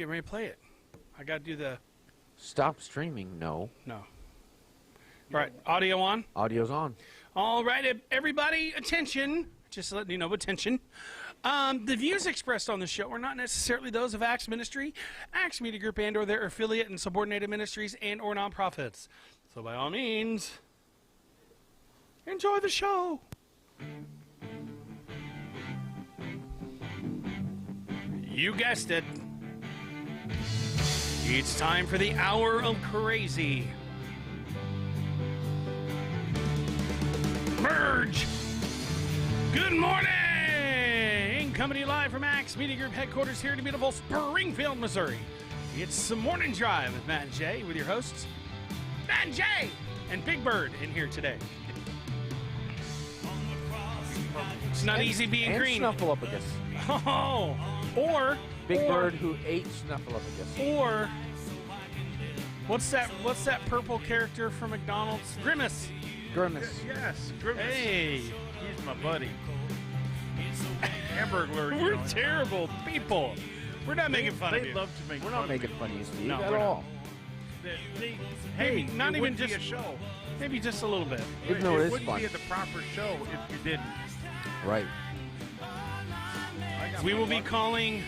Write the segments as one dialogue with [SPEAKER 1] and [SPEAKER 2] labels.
[SPEAKER 1] Get ready to play it. I got to do the...
[SPEAKER 2] Stop streaming, no.
[SPEAKER 1] No. Right, audio on?
[SPEAKER 2] Audio's on.
[SPEAKER 1] All right, everybody, attention. Just letting you know, attention. The views expressed on the show are not necessarily those of Acts Ministry, Acts Media Group, and or their affiliate and subordinated ministries and or nonprofits. So by all means, enjoy the show. You guessed it. It's time for the Hour of Crazy. Merge! Good morning! Coming to you live from Acts Media Group headquarters here in beautiful Springfield, Missouri. It's the Morning Drive with Matt and Jay with your hosts, Matt and Jay, and Big Bird in here today. It's not easy being
[SPEAKER 2] and
[SPEAKER 1] green.
[SPEAKER 2] Snuffleupagus.
[SPEAKER 1] Oh! Or...
[SPEAKER 2] Big Bird who ate Snuffleupagus.
[SPEAKER 1] Or... What's that purple character from McDonald's? Grimace.
[SPEAKER 2] Grimace.
[SPEAKER 3] Yes, Grimace.
[SPEAKER 1] Hey!
[SPEAKER 3] He's my buddy. Hamburglar.
[SPEAKER 1] We're terrible people. We're not making fun of
[SPEAKER 3] They
[SPEAKER 1] you.
[SPEAKER 3] love to make
[SPEAKER 2] We're
[SPEAKER 3] fun
[SPEAKER 2] not making fun of you, Steve,
[SPEAKER 1] No,
[SPEAKER 2] at
[SPEAKER 1] we're not.
[SPEAKER 2] all.
[SPEAKER 3] Hey,
[SPEAKER 1] Maybe not
[SPEAKER 3] it
[SPEAKER 1] even
[SPEAKER 3] wouldn't be
[SPEAKER 1] just
[SPEAKER 3] a show.
[SPEAKER 1] Maybe just a little bit.
[SPEAKER 2] Even though it is
[SPEAKER 3] wouldn't
[SPEAKER 2] fun.
[SPEAKER 3] be the proper show if you didn't.
[SPEAKER 2] Right.
[SPEAKER 1] We will be calling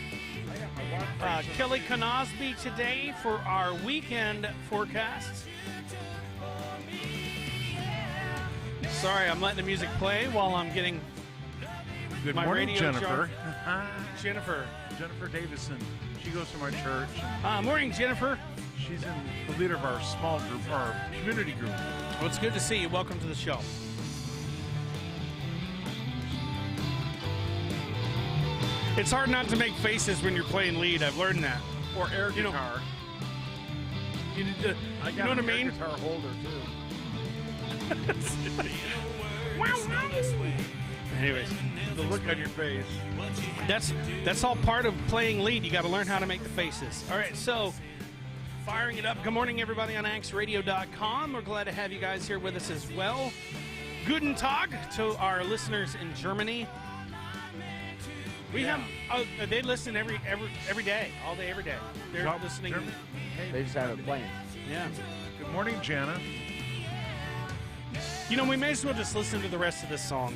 [SPEAKER 3] I got my watch face.
[SPEAKER 1] Kelly Cosby today for our weekend forecasts. Sorry, I'm letting the music play while I'm getting
[SPEAKER 3] Good
[SPEAKER 1] my
[SPEAKER 3] morning,
[SPEAKER 1] radio
[SPEAKER 3] Jennifer.
[SPEAKER 1] Jennifer.
[SPEAKER 3] Jennifer Davison. She goes to my church.
[SPEAKER 1] Morning, Jennifer.
[SPEAKER 3] She's in the leader of our small group, our community group.
[SPEAKER 1] Well, it's good to see you. Welcome to the show. It's hard not to make faces when you're playing lead. I've learned that.
[SPEAKER 3] Or air
[SPEAKER 1] You know-
[SPEAKER 3] guitar.
[SPEAKER 1] You, need to-
[SPEAKER 3] I
[SPEAKER 1] you
[SPEAKER 3] got
[SPEAKER 1] know what I
[SPEAKER 3] an air
[SPEAKER 1] mean?
[SPEAKER 3] guitar holder too.
[SPEAKER 1] Anyways,
[SPEAKER 3] The look on your face.
[SPEAKER 1] that's all part of playing lead. You got to learn how to make the faces. All right, so firing it up. Good morning, everybody on AXRadio.com. We're glad to have you guys here with us as well. Guten Tag to our listeners in Germany. We have they listen every day, all day, every day. They're
[SPEAKER 3] Drop
[SPEAKER 1] listening.
[SPEAKER 3] German. Hey,
[SPEAKER 2] They just have it playing.
[SPEAKER 1] Yeah.
[SPEAKER 3] good morning, Jana.
[SPEAKER 1] You know, we may as well just listen to the rest of this song.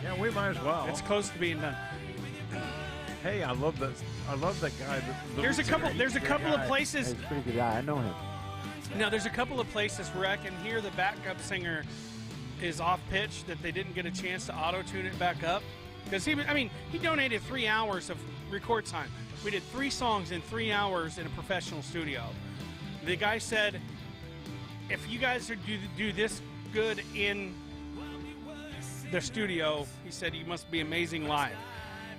[SPEAKER 3] Yeah, we might as well.
[SPEAKER 1] It's close to being done.
[SPEAKER 3] Hey, I love that. I love that guy.
[SPEAKER 1] There's a couple of
[SPEAKER 2] He's
[SPEAKER 1] places.
[SPEAKER 2] a pretty good guy. I know him.
[SPEAKER 1] Now, there's a couple of places where I can hear the backup singer is off pitch, that they didn't get a chance to auto-tune it back up. Because he donated 3 hours of record time. We did 3 songs in 3 hours in a professional studio. The guy said, if you guys do this good in the studio, he said, you must be amazing live.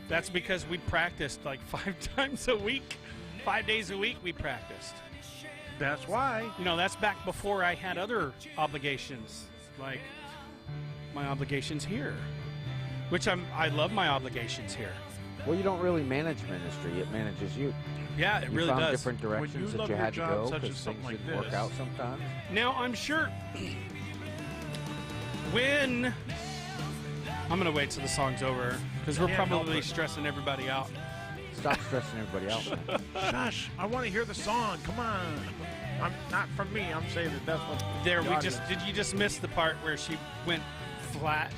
[SPEAKER 1] That's because we practiced like 5 times a week. 5 days a week we practiced.
[SPEAKER 3] That's why.
[SPEAKER 1] You know, that's back before I had other obligations, like my obligations here, which I love my obligations here.
[SPEAKER 2] Well, you don't really manage ministry. It manages you.
[SPEAKER 1] Yeah, it
[SPEAKER 2] You
[SPEAKER 1] really
[SPEAKER 2] found
[SPEAKER 1] does.
[SPEAKER 2] different directions that
[SPEAKER 3] love
[SPEAKER 2] you
[SPEAKER 3] your
[SPEAKER 2] had to
[SPEAKER 3] job
[SPEAKER 2] go
[SPEAKER 3] such
[SPEAKER 2] because
[SPEAKER 3] as
[SPEAKER 2] things
[SPEAKER 3] something like
[SPEAKER 2] didn't work
[SPEAKER 3] this.
[SPEAKER 2] out sometimes.
[SPEAKER 1] Now, I'm sure when I'm going to wait till the song's over because we're
[SPEAKER 3] Can't help
[SPEAKER 1] probably
[SPEAKER 3] it.
[SPEAKER 1] stressing everybody out.
[SPEAKER 2] Stop stressing everybody out, man.
[SPEAKER 3] Shush! I want to hear the song. Come on. I'm not from me. I'm saying that's what.
[SPEAKER 1] There,
[SPEAKER 3] the
[SPEAKER 1] we
[SPEAKER 3] audience-
[SPEAKER 1] just did you just miss the part where she went flat?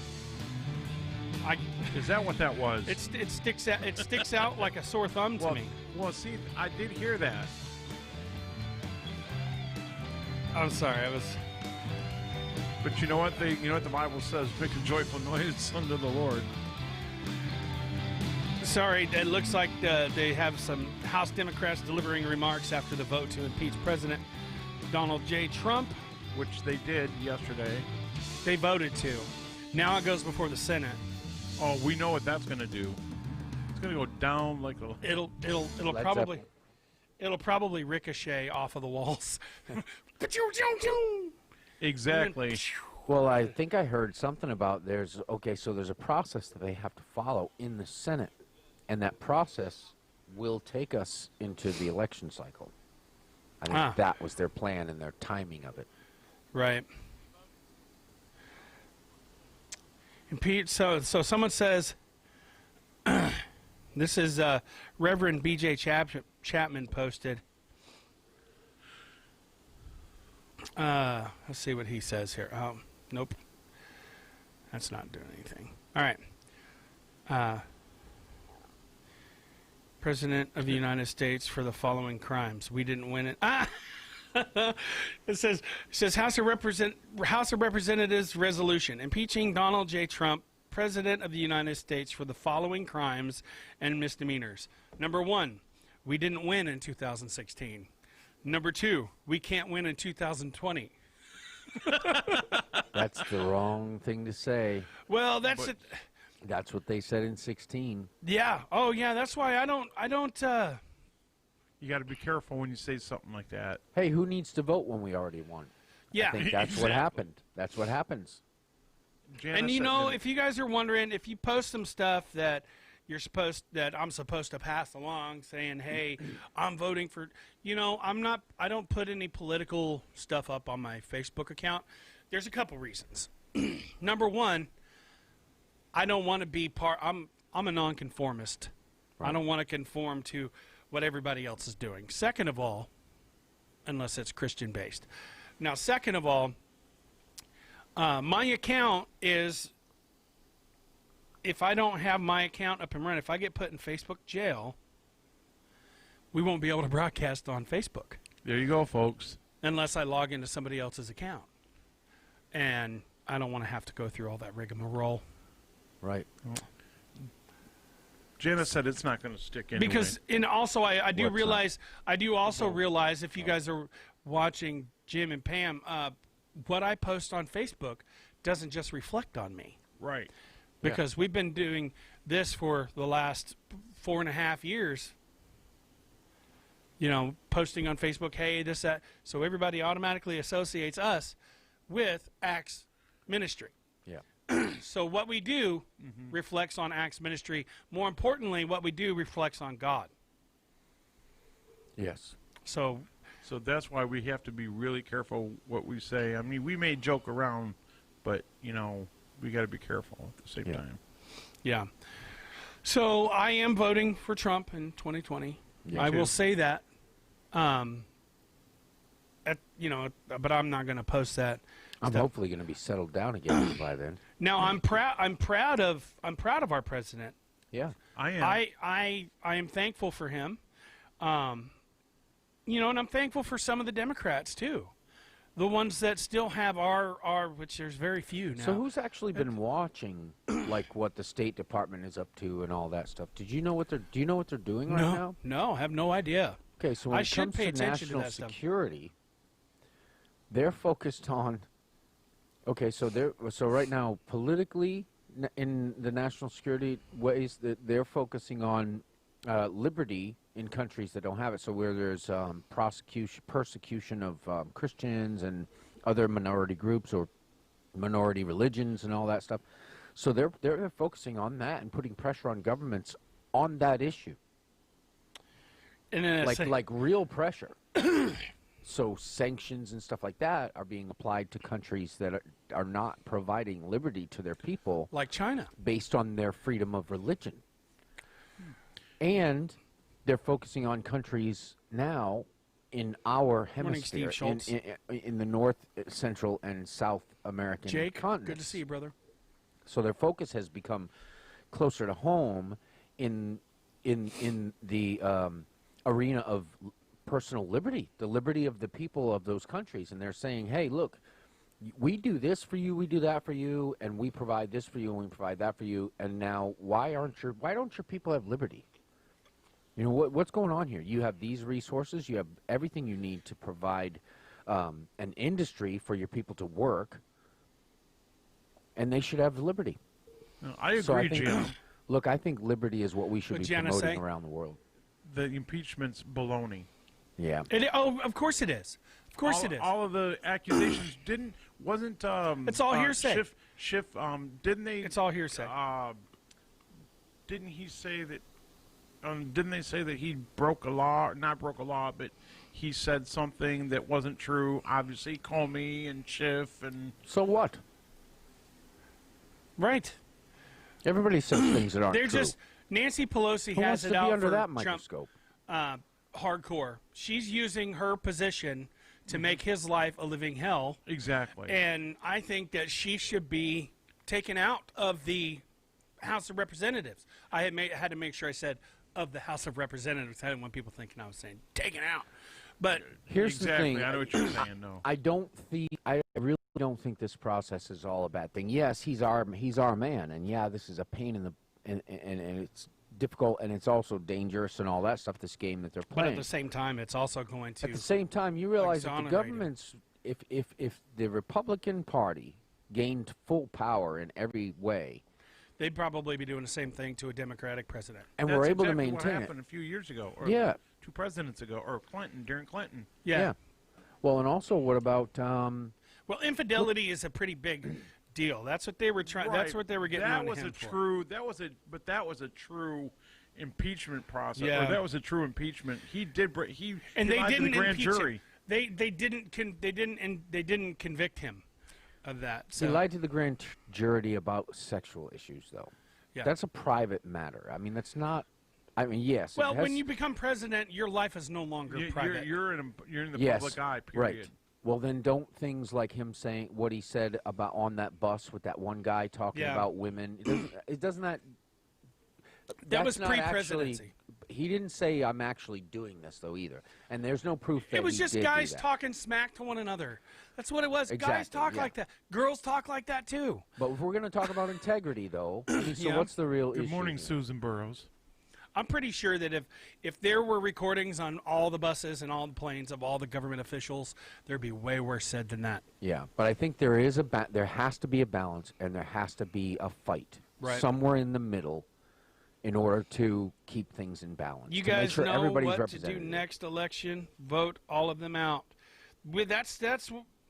[SPEAKER 3] Is that what that was?
[SPEAKER 1] It sticks out like a sore thumb to
[SPEAKER 3] well,
[SPEAKER 1] me.
[SPEAKER 3] well, see, I did hear that.
[SPEAKER 1] I'm sorry, I was.
[SPEAKER 3] But you know what? You know what the Bible says? Make a joyful noise unto the Lord.
[SPEAKER 1] Sorry, it looks like they have some House Democrats delivering remarks after the vote to impeach President Donald J. Trump.
[SPEAKER 3] Which they did yesterday.
[SPEAKER 1] They voted to. Now it goes before the Senate.
[SPEAKER 3] Oh, we know what that's going to do. It's going to go down like a.
[SPEAKER 1] It'll
[SPEAKER 2] Led
[SPEAKER 1] probably
[SPEAKER 2] Zeppelin.
[SPEAKER 1] it'll probably ricochet off of the walls.
[SPEAKER 3] Exactly.
[SPEAKER 2] Well, I think I heard something about so there's a process that they have to follow in the Senate, and that process will take us into the election cycle. I think
[SPEAKER 1] Ah.
[SPEAKER 2] that was their plan and their timing of it.
[SPEAKER 1] Right. And Pete, so someone says, this is Reverend B.J. Chapman posted. Let's see what he says here. Oh, nope. That's not doing anything. All right. President of the United States for the following crimes. We didn't win it. It says House of Representatives resolution impeaching Donald J. Trump, President of the United States, for the following crimes and misdemeanors. Number 1, we didn't win in 2016. Number 2, we can't win in 2020.
[SPEAKER 2] That's the wrong thing to say.
[SPEAKER 1] Well, that's it.
[SPEAKER 2] That's what they said in 16.
[SPEAKER 1] Yeah. Oh, yeah. That's why I don't.
[SPEAKER 3] You got to be careful when you say something like that.
[SPEAKER 2] Hey, who needs to vote when we already won?
[SPEAKER 1] Yeah.
[SPEAKER 2] I think that's what happened. That's what happens.
[SPEAKER 3] Janice
[SPEAKER 1] And you
[SPEAKER 3] said
[SPEAKER 1] know,
[SPEAKER 3] that-
[SPEAKER 1] if you guys are wondering, if you post some stuff that I'm supposed to pass along, saying, "Hey, I'm voting for," I don't put any political stuff up on my Facebook account. There's a couple reasons. Number 1, I don't want to be part. I'm a nonconformist.
[SPEAKER 2] Right.
[SPEAKER 1] I don't want to conform to what everybody else is doing. Second of all, unless it's Christian based. Now, second of all, my account is, if I don't have my account up and running, if I get put in Facebook jail, we won't be able to broadcast on Facebook
[SPEAKER 3] There you go, folks.
[SPEAKER 1] unless I log into somebody else's account. And I don't want to have to go through all that rigmarole.
[SPEAKER 2] Right.
[SPEAKER 3] Janice said it's not going to stick anyway.
[SPEAKER 1] Because, and also, I do
[SPEAKER 2] What's
[SPEAKER 1] realize, if you guys are watching Jim and Pam, what I post on Facebook doesn't just reflect on me.
[SPEAKER 3] Right.
[SPEAKER 1] Because we've been doing this for the last 4.5 years. Posting on Facebook, hey, this, that. So everybody automatically associates us with Acts Ministry.
[SPEAKER 2] Yeah.
[SPEAKER 1] So what we do reflects on Acts Ministry. More importantly, what we do reflects on God.
[SPEAKER 2] Yes.
[SPEAKER 1] So
[SPEAKER 3] So that's why we have to be really careful what we say. I mean, we may joke around, but, we got to be careful at the same
[SPEAKER 2] Yeah.
[SPEAKER 3] time.
[SPEAKER 1] yeah. So I am voting for Trump in 2020.
[SPEAKER 2] Yeah,
[SPEAKER 1] I
[SPEAKER 3] too.
[SPEAKER 1] will say that. But I'm not going to post that.
[SPEAKER 2] I'm
[SPEAKER 1] stuff.
[SPEAKER 2] hopefully going to be settled down again by then.
[SPEAKER 1] Now I'm proud of our president.
[SPEAKER 2] Yeah.
[SPEAKER 3] I am.
[SPEAKER 1] I am thankful for him. And I'm thankful for some of the Democrats too. The ones that still have our which there's very few now.
[SPEAKER 2] So who's actually been watching, like, what the State Department is up to and all that stuff? Do you know what they're doing right now?
[SPEAKER 1] No, I have no idea.
[SPEAKER 2] Okay, so when
[SPEAKER 1] I
[SPEAKER 2] it
[SPEAKER 1] should
[SPEAKER 2] comes
[SPEAKER 1] pay
[SPEAKER 2] to
[SPEAKER 1] attention to
[SPEAKER 2] national
[SPEAKER 1] that stuff.
[SPEAKER 2] security, they're focused on. Okay, so right now, politically, in the national security ways, that they're focusing on liberty in countries that don't have it. So where there's persecution of Christians and other minority groups or minority religions and all that stuff. So they're focusing on that and putting pressure on governments on that issue.
[SPEAKER 1] And then
[SPEAKER 2] Like real pressure. So sanctions and stuff like that are being applied to countries that are not providing liberty to their people
[SPEAKER 1] like China.
[SPEAKER 2] based on their freedom of religion. And they're focusing on countries now in our
[SPEAKER 1] Morning,
[SPEAKER 2] hemisphere,
[SPEAKER 1] Steve Schultz.
[SPEAKER 2] in the North, Central, and South American
[SPEAKER 1] Jake,
[SPEAKER 2] continents.
[SPEAKER 1] good to see you, brother.
[SPEAKER 2] So their focus has become closer to home in the arena of personal liberty, the liberty of the people of those countries. And they're saying, hey, look, we do this for you, we do that for you, and we provide this for you, and we provide that for you. And now, why don't your people have liberty? What's going on here? You have these resources, you have everything you need to provide an industry for your people to work, and they should have liberty.
[SPEAKER 3] No, I agree,
[SPEAKER 2] So I think,
[SPEAKER 3] Jim.
[SPEAKER 2] look, I think liberty is what we should
[SPEAKER 1] What'd
[SPEAKER 2] be
[SPEAKER 1] Jana
[SPEAKER 2] promoting
[SPEAKER 1] say?
[SPEAKER 2] around the world.
[SPEAKER 3] The impeachment's baloney.
[SPEAKER 2] Yeah.
[SPEAKER 1] Of course it is. Of course it is.
[SPEAKER 3] All of the accusations wasn't.
[SPEAKER 1] It's all hearsay.
[SPEAKER 3] Schiff, didn't they?
[SPEAKER 1] It's all hearsay.
[SPEAKER 3] Didn't he say that? Didn't they say that he broke a law? Not broke a law, but he said something that wasn't true. Obviously, Comey and Schiff and.
[SPEAKER 2] So what?
[SPEAKER 1] Right.
[SPEAKER 2] Everybody says things that aren't
[SPEAKER 1] They're
[SPEAKER 2] true.
[SPEAKER 1] just Nancy Pelosi
[SPEAKER 2] Who
[SPEAKER 1] has
[SPEAKER 2] wants
[SPEAKER 1] it
[SPEAKER 2] to be
[SPEAKER 1] out
[SPEAKER 2] under
[SPEAKER 1] for
[SPEAKER 2] that
[SPEAKER 1] Trump.
[SPEAKER 2] microscope?
[SPEAKER 1] hardcore. She's using her position to make his life a living hell.
[SPEAKER 3] Exactly.
[SPEAKER 1] And I think that she should be taken out of the House of Representatives. I had to make sure I said of the House of Representatives. I didn't want people thinking I was saying taken out. But
[SPEAKER 2] Here's
[SPEAKER 3] exactly.
[SPEAKER 2] the thing.
[SPEAKER 3] I know what you're saying, though.
[SPEAKER 2] I really don't think this process is all a bad thing. Yes, he's our man, and yeah, this is a pain in the and it's difficult, and it's also dangerous and all that stuff. This game that they're
[SPEAKER 1] But
[SPEAKER 2] playing.
[SPEAKER 1] at the same time, it's also going to.
[SPEAKER 2] At the same time, you realize that the
[SPEAKER 1] exonerate him.
[SPEAKER 2] government's if the Republican Party gained full power in every way,
[SPEAKER 1] They'd probably be doing the same thing to a Democratic president.
[SPEAKER 2] and
[SPEAKER 3] That's
[SPEAKER 2] we're able
[SPEAKER 3] exactly
[SPEAKER 2] to maintain
[SPEAKER 3] what
[SPEAKER 2] it.
[SPEAKER 3] happened a few years ago. Or
[SPEAKER 2] Yeah.
[SPEAKER 3] 2 presidents ago, or Clinton, during Clinton.
[SPEAKER 1] Yeah.
[SPEAKER 2] Well, and also, what about
[SPEAKER 1] Well, infidelity is a pretty big deal. That's what they were trying. That's what they were getting
[SPEAKER 3] that
[SPEAKER 1] on
[SPEAKER 3] was
[SPEAKER 1] him
[SPEAKER 3] a
[SPEAKER 1] for.
[SPEAKER 3] true. That was a true impeachment process.
[SPEAKER 1] Yeah.
[SPEAKER 3] Or that was a true impeachment. He did. He
[SPEAKER 1] And they
[SPEAKER 3] lied to
[SPEAKER 1] didn't
[SPEAKER 3] the grand
[SPEAKER 1] impeach
[SPEAKER 3] jury.
[SPEAKER 1] him. They didn't convict him of that.
[SPEAKER 2] he
[SPEAKER 1] So
[SPEAKER 2] lied to the grand jury about sexual issues, though?
[SPEAKER 1] yeah.
[SPEAKER 2] That's a private matter. I mean, that's not. I mean, yes.
[SPEAKER 1] Well,
[SPEAKER 2] it has,
[SPEAKER 1] when you become president, your life is no longer private.
[SPEAKER 3] You're in the
[SPEAKER 2] yes,
[SPEAKER 3] public eye.
[SPEAKER 2] right.
[SPEAKER 3] Period.
[SPEAKER 2] Well, then don't things like him saying what he said about on that bus with that one guy talking
[SPEAKER 1] Yeah.
[SPEAKER 2] about women. It doesn't that.
[SPEAKER 1] That was
[SPEAKER 2] that's not
[SPEAKER 1] pre-presidency.
[SPEAKER 2] actually- He didn't say I'm actually doing this though either, and there's no proof that
[SPEAKER 1] It was
[SPEAKER 2] he
[SPEAKER 1] just
[SPEAKER 2] did do
[SPEAKER 1] guys
[SPEAKER 2] that.
[SPEAKER 1] talking smack to one another. That's what it was. Guys
[SPEAKER 2] Exactly,
[SPEAKER 1] talk
[SPEAKER 2] yeah.
[SPEAKER 1] like that. Girls talk like that too.
[SPEAKER 2] But if we're going to talk about integrity, though, I mean, so
[SPEAKER 1] Yeah.
[SPEAKER 2] what's the real issue?
[SPEAKER 3] Good morning,
[SPEAKER 2] here?
[SPEAKER 3] Susan Burrows.
[SPEAKER 1] I'm pretty sure that if there were recordings on all the buses and all the planes of all the government officials, there'd be way worse said than that.
[SPEAKER 2] Yeah, but I think there is there has to be a balance, and there has to be a fight
[SPEAKER 1] Right.
[SPEAKER 2] somewhere in the middle, in order to keep things in balance.
[SPEAKER 1] You
[SPEAKER 2] to make
[SPEAKER 1] guys
[SPEAKER 2] sure
[SPEAKER 1] know
[SPEAKER 2] everybody's
[SPEAKER 1] what to do
[SPEAKER 2] represented.
[SPEAKER 1] next election. Vote all of them out. That's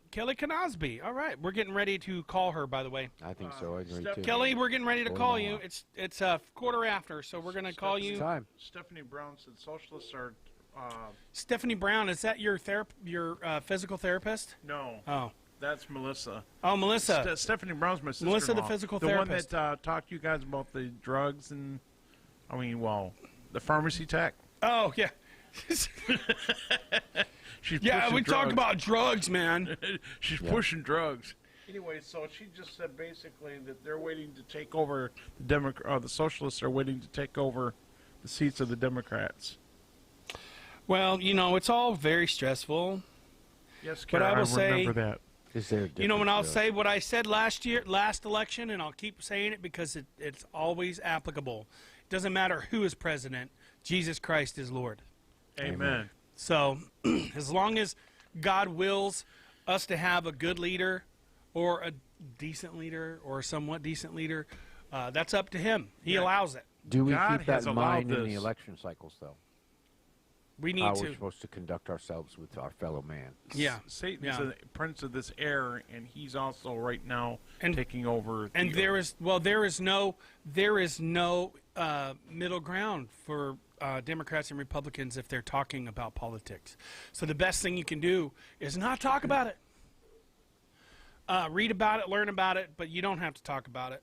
[SPEAKER 1] Kelly Cosby. All right, we're getting ready to call her. By the way,
[SPEAKER 2] I think so. I agree
[SPEAKER 3] Steph-
[SPEAKER 2] too.
[SPEAKER 1] Kelly, we're getting ready to
[SPEAKER 2] Going
[SPEAKER 1] call
[SPEAKER 2] on.
[SPEAKER 1] you. It's quarter after, so we're gonna call
[SPEAKER 2] It's
[SPEAKER 1] you.
[SPEAKER 2] time.
[SPEAKER 3] Stephanie Brown said socialists are.
[SPEAKER 1] Stephanie Brown, is that your physical therapist?
[SPEAKER 3] No,
[SPEAKER 1] Oh,
[SPEAKER 3] that's Melissa.
[SPEAKER 1] oh, Melissa.
[SPEAKER 3] Stephanie Brown's my sister.
[SPEAKER 1] Melissa, the physical therapist.
[SPEAKER 3] The one that talked to you guys about the drugs and, the pharmacy tech.
[SPEAKER 1] Oh yeah.
[SPEAKER 3] She's
[SPEAKER 1] Yeah,
[SPEAKER 3] pushing
[SPEAKER 1] we talk
[SPEAKER 3] drugs.
[SPEAKER 1] about drugs, man.
[SPEAKER 3] She's pushing drugs. Anyway, so she just said basically that they're waiting to take over the socialists are waiting to take over the seats of the Democrats.
[SPEAKER 1] Well, it's all very stressful.
[SPEAKER 3] Yes,
[SPEAKER 1] But
[SPEAKER 3] Kara,
[SPEAKER 1] I will say-
[SPEAKER 3] remember that.
[SPEAKER 2] Is there a
[SPEAKER 1] You know, when I'll
[SPEAKER 2] difference,
[SPEAKER 1] say what I said last election, and I'll keep saying it because it's always applicable. It doesn't matter who is president. Jesus Christ is Lord.
[SPEAKER 3] Amen.
[SPEAKER 1] So, as long as God wills us to have a good leader or a decent leader or a somewhat decent leader, that's up to him. He
[SPEAKER 3] Yeah.
[SPEAKER 1] allows it.
[SPEAKER 2] Do we
[SPEAKER 3] God
[SPEAKER 2] keep that
[SPEAKER 3] has
[SPEAKER 2] in
[SPEAKER 3] allowed
[SPEAKER 2] mind in the
[SPEAKER 3] this.
[SPEAKER 2] election cycles, though?
[SPEAKER 1] We need
[SPEAKER 2] How we're
[SPEAKER 1] to.
[SPEAKER 2] supposed to conduct ourselves with our fellow man.
[SPEAKER 1] Yeah.
[SPEAKER 3] Satan's
[SPEAKER 1] Yeah.
[SPEAKER 3] the prince of this air, and he's also right now
[SPEAKER 1] And-
[SPEAKER 3] taking over.
[SPEAKER 1] And
[SPEAKER 3] the
[SPEAKER 1] there is no middle ground for Democrats and Republicans if they're talking about politics. So the best thing you can do is not talk about it. Read about it, learn about it, but you don't have to talk about it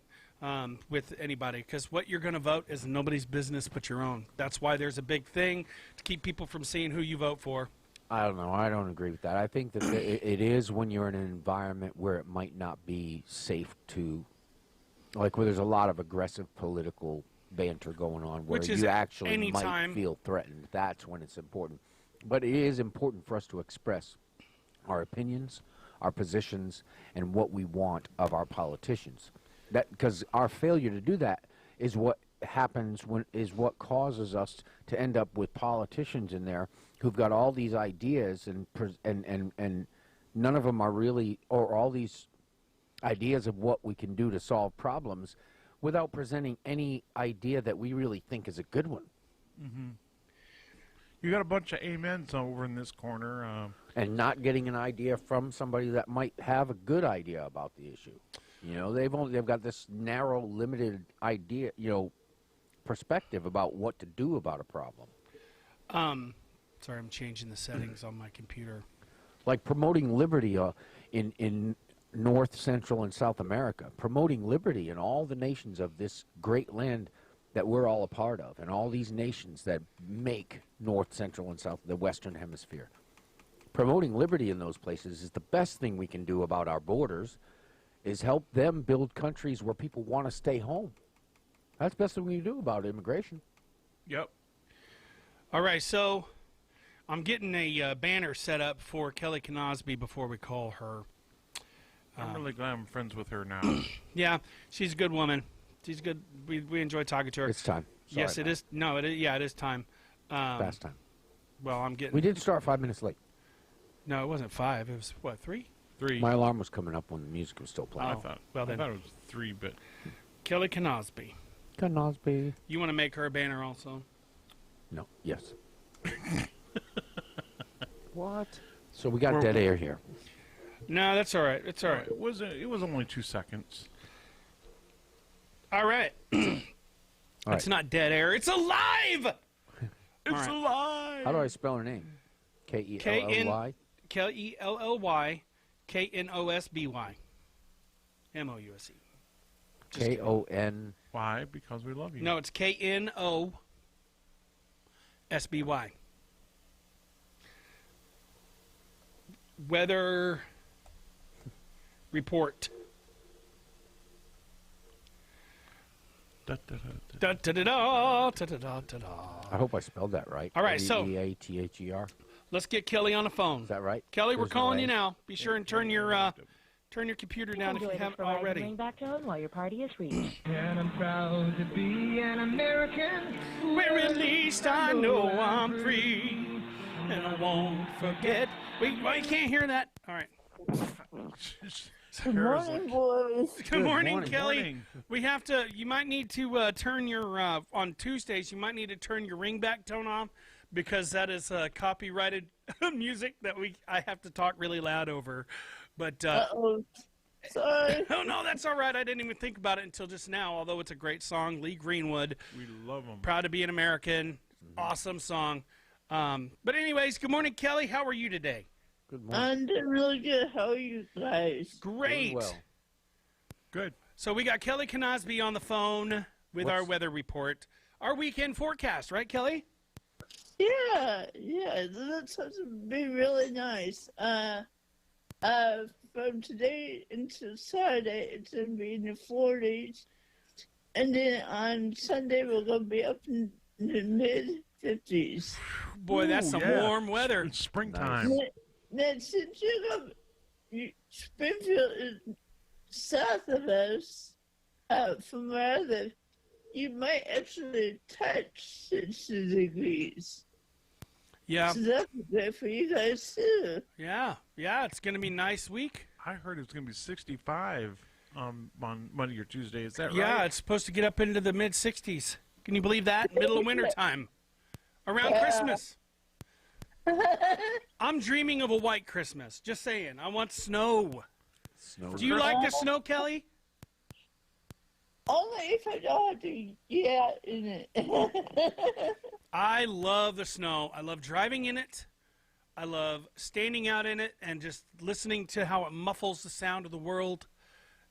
[SPEAKER 1] with anybody because what you're going to vote is nobody's business but your own. That's why there's a big thing to keep people from seeing who you vote for.
[SPEAKER 2] I don't know. I don't agree with that. I think that it is when you're in an environment where it might not be safe to, like where there's a lot of aggressive political banter going on, where
[SPEAKER 1] Which is
[SPEAKER 2] you actually
[SPEAKER 1] anytime-
[SPEAKER 2] might feel threatened. That's when it's important. But it is important for us to express our opinions, our positions, and what we want of our politicians. That because our failure to do that is what happens is what causes us to end up with politicians in there who've got all these ideas and none of them are really, or all these ideas of what we can do to solve problems without presenting any idea that we really think is a good one.
[SPEAKER 3] You got a bunch of amens over in this corner.
[SPEAKER 2] And not getting an idea from somebody that might have a good idea about the issue. You know, they've got this narrow, limited idea, perspective about what to do about a problem.
[SPEAKER 1] Sorry, I'm changing the settings on my computer.
[SPEAKER 2] Like promoting liberty in North, Central, and South America, promoting liberty in all the nations of this great land that we're all a part of, and all these nations that make North, Central, and South, the Western Hemisphere. Promoting liberty in those places is the best thing we can do about our borders, is help them build countries where people want to stay home. That's the best thing we can do about immigration.
[SPEAKER 3] Yep.
[SPEAKER 1] All right, so I'm getting a banner set up for Kelly Cosby before we call her.
[SPEAKER 3] I'm really glad I'm friends with her now.
[SPEAKER 1] Yeah, she's a good woman. She's good. We enjoy talking to her.
[SPEAKER 2] It's time. Sorry,
[SPEAKER 1] yes, it
[SPEAKER 2] Matt.
[SPEAKER 1] is. No, it is. Yeah, it is time.
[SPEAKER 2] Fast time.
[SPEAKER 1] Well, I'm getting.
[SPEAKER 2] We did start 5 minutes late.
[SPEAKER 1] No, it wasn't 5. It was what, 3?
[SPEAKER 3] 3.
[SPEAKER 2] My alarm was coming up when the music was still playing.
[SPEAKER 3] I
[SPEAKER 1] Oh,
[SPEAKER 3] thought.
[SPEAKER 1] well
[SPEAKER 3] I
[SPEAKER 1] then.
[SPEAKER 3] thought it was 3, but
[SPEAKER 1] Kelly Cosby.
[SPEAKER 2] Cosby.
[SPEAKER 1] You want to make her a banner also?
[SPEAKER 2] No. Yes. What? So we got
[SPEAKER 3] We're-
[SPEAKER 2] dead air here.
[SPEAKER 1] No, that's all right. It's all right.
[SPEAKER 3] it was only 2 seconds.
[SPEAKER 1] All right.
[SPEAKER 2] All right.
[SPEAKER 1] It's not dead air. It's alive.
[SPEAKER 3] It's
[SPEAKER 1] right.
[SPEAKER 3] alive.
[SPEAKER 2] How do I spell her name? K-E-L-L-Y?
[SPEAKER 1] Kelly Cosby. MOUSE.
[SPEAKER 2] K-O-N.
[SPEAKER 3] Why? Because we love you.
[SPEAKER 1] No, it's KNOSBY. Weather report.
[SPEAKER 3] Da, da, da, da.
[SPEAKER 1] Da, da, da, da, da, da, da, da.
[SPEAKER 2] I hope I spelled that right.
[SPEAKER 1] All right, so-
[SPEAKER 2] L-E-A-T-H-E-R.
[SPEAKER 1] Let's get Kelly on the phone.
[SPEAKER 2] Is that right?
[SPEAKER 1] Kelly, we're
[SPEAKER 2] There's no
[SPEAKER 1] calling
[SPEAKER 2] A?
[SPEAKER 1] you now. Be sure and turn your computer down if you haven't already.
[SPEAKER 4] Ring back tone while your party is reached.
[SPEAKER 5] And I'm proud to be an American.
[SPEAKER 1] Where at least I know I'm free. And I won't forget. Wait, why you can't hear that? All right.
[SPEAKER 3] Good
[SPEAKER 4] Morning, boys.
[SPEAKER 1] Good morning,
[SPEAKER 2] morning.
[SPEAKER 1] Kelly.
[SPEAKER 3] Morning.
[SPEAKER 1] We have to. You might need to turn your on Tuesdays. You might need to turn your ringback tone off because that is copyrighted music that I have to talk really loud over. But
[SPEAKER 4] Uh-oh. Sorry.
[SPEAKER 1] oh no, that's all right. I didn't even think about it until just now. Although it's a great song, Lee Greenwood.
[SPEAKER 3] We love them.
[SPEAKER 1] Proud to be an American. Awesome song. But anyways, good morning, Kelly. How are you today?
[SPEAKER 2] Good morning.
[SPEAKER 4] I'm doing really good. How are you guys?
[SPEAKER 1] Great.
[SPEAKER 2] Doing well.
[SPEAKER 3] Good.
[SPEAKER 1] So we got Kelly Cosby on the phone with our weather report. Our weekend forecast, right, Kelly?
[SPEAKER 4] Yeah, that's supposed to be really nice. From today until Saturday, it's going to be in the 40s. And then on Sunday, we're going to be up in the mid-50s.
[SPEAKER 1] Boy, that's
[SPEAKER 3] Ooh,
[SPEAKER 1] some
[SPEAKER 3] yeah.
[SPEAKER 1] warm weather.
[SPEAKER 3] It's springtime.
[SPEAKER 4] Now, since Springfield is south of us, from where I live, you might actually touch 60 degrees.
[SPEAKER 1] Yeah,
[SPEAKER 4] So that'd be good for you guys, too.
[SPEAKER 1] yeah. It's going to be a nice week.
[SPEAKER 3] I heard it's going to be 65 on Monday or Tuesday. Is that right?
[SPEAKER 1] Yeah, it's supposed to get up into the mid-60s. Can you believe that? Middle of winter time. Around Christmas. I'm dreaming of a white Christmas. Just saying. I want snow.
[SPEAKER 2] Snow.
[SPEAKER 1] Do you like the snow, Kelly?
[SPEAKER 4] Only if I don't have to get out in it.
[SPEAKER 1] I love the snow. I love driving in it. I love standing out in it and just listening to how it muffles the sound of the world.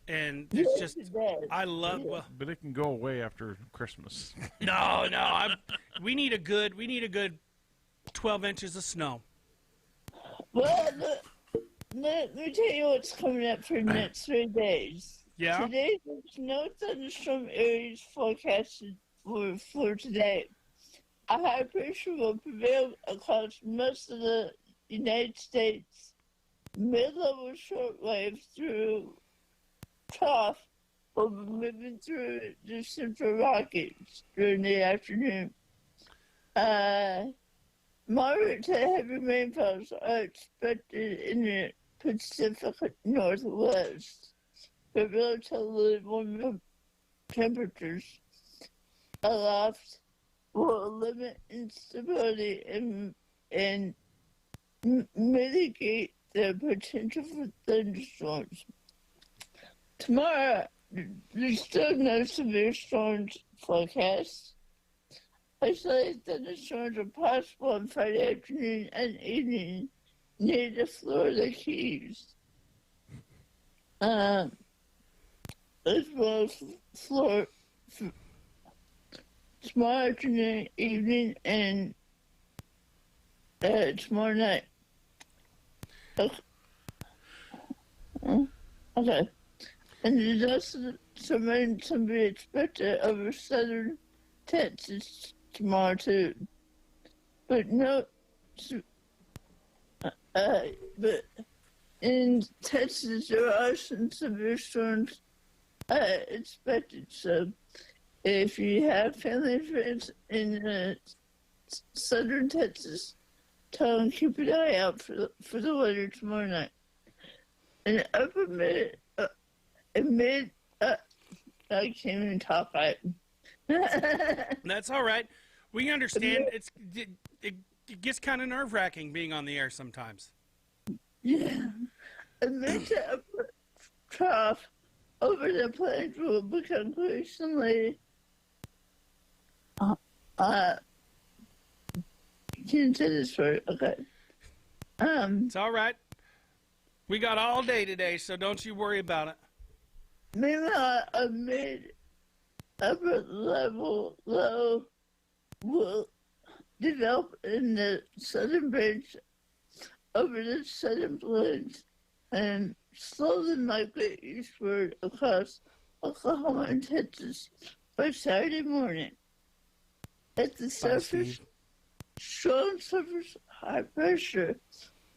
[SPEAKER 1] And it's just,
[SPEAKER 4] It does.
[SPEAKER 1] I love. Well,
[SPEAKER 3] But it can go away after Christmas.
[SPEAKER 1] no. We need a good 12 inches of snow.
[SPEAKER 4] Well, let me tell you what's coming up for the next 3 days.
[SPEAKER 1] Yeah.
[SPEAKER 4] Today, there's no thunderstorm areas forecasted for today. A high pressure will prevail across most of the United States. Mid-level shortwave through trough will be moving through the Central Rockies during the afternoon. Moderate to heavy rainfalls are expected in the Pacific Northwest, but relatively warm temperatures aloft will limit instability and mitigate the potential for thunderstorms. Tomorrow, there's still no severe storms forecast. Isolated thunderstorms are possible on Friday afternoon and evening near the Florida Keys, as well as tomorrow afternoon, evening, and tomorrow night. Okay. Okay. And there's also some rain to be expected over southern Texas tomorrow too. But no, but in Texas there are some severe storms expected. So if you have family and friends in southern Texas, tell them keep an eye out for the weather tomorrow night. And upper mid, I can't even talk right.
[SPEAKER 1] That's all right. We understand. It gets kind of nerve-wracking being on the air sometimes.
[SPEAKER 4] Yeah. A mid to upper trough over the plains will become increasingly can you say this word? Okay.
[SPEAKER 1] It's all right. We got all day today, so don't you worry about it.
[SPEAKER 4] Meanwhile, a mid upper level low will develop in the southern ridge over the southern plains and slowly migrate eastward across Oklahoma and Texas by Saturday morning. At the surface, strong surface high pressure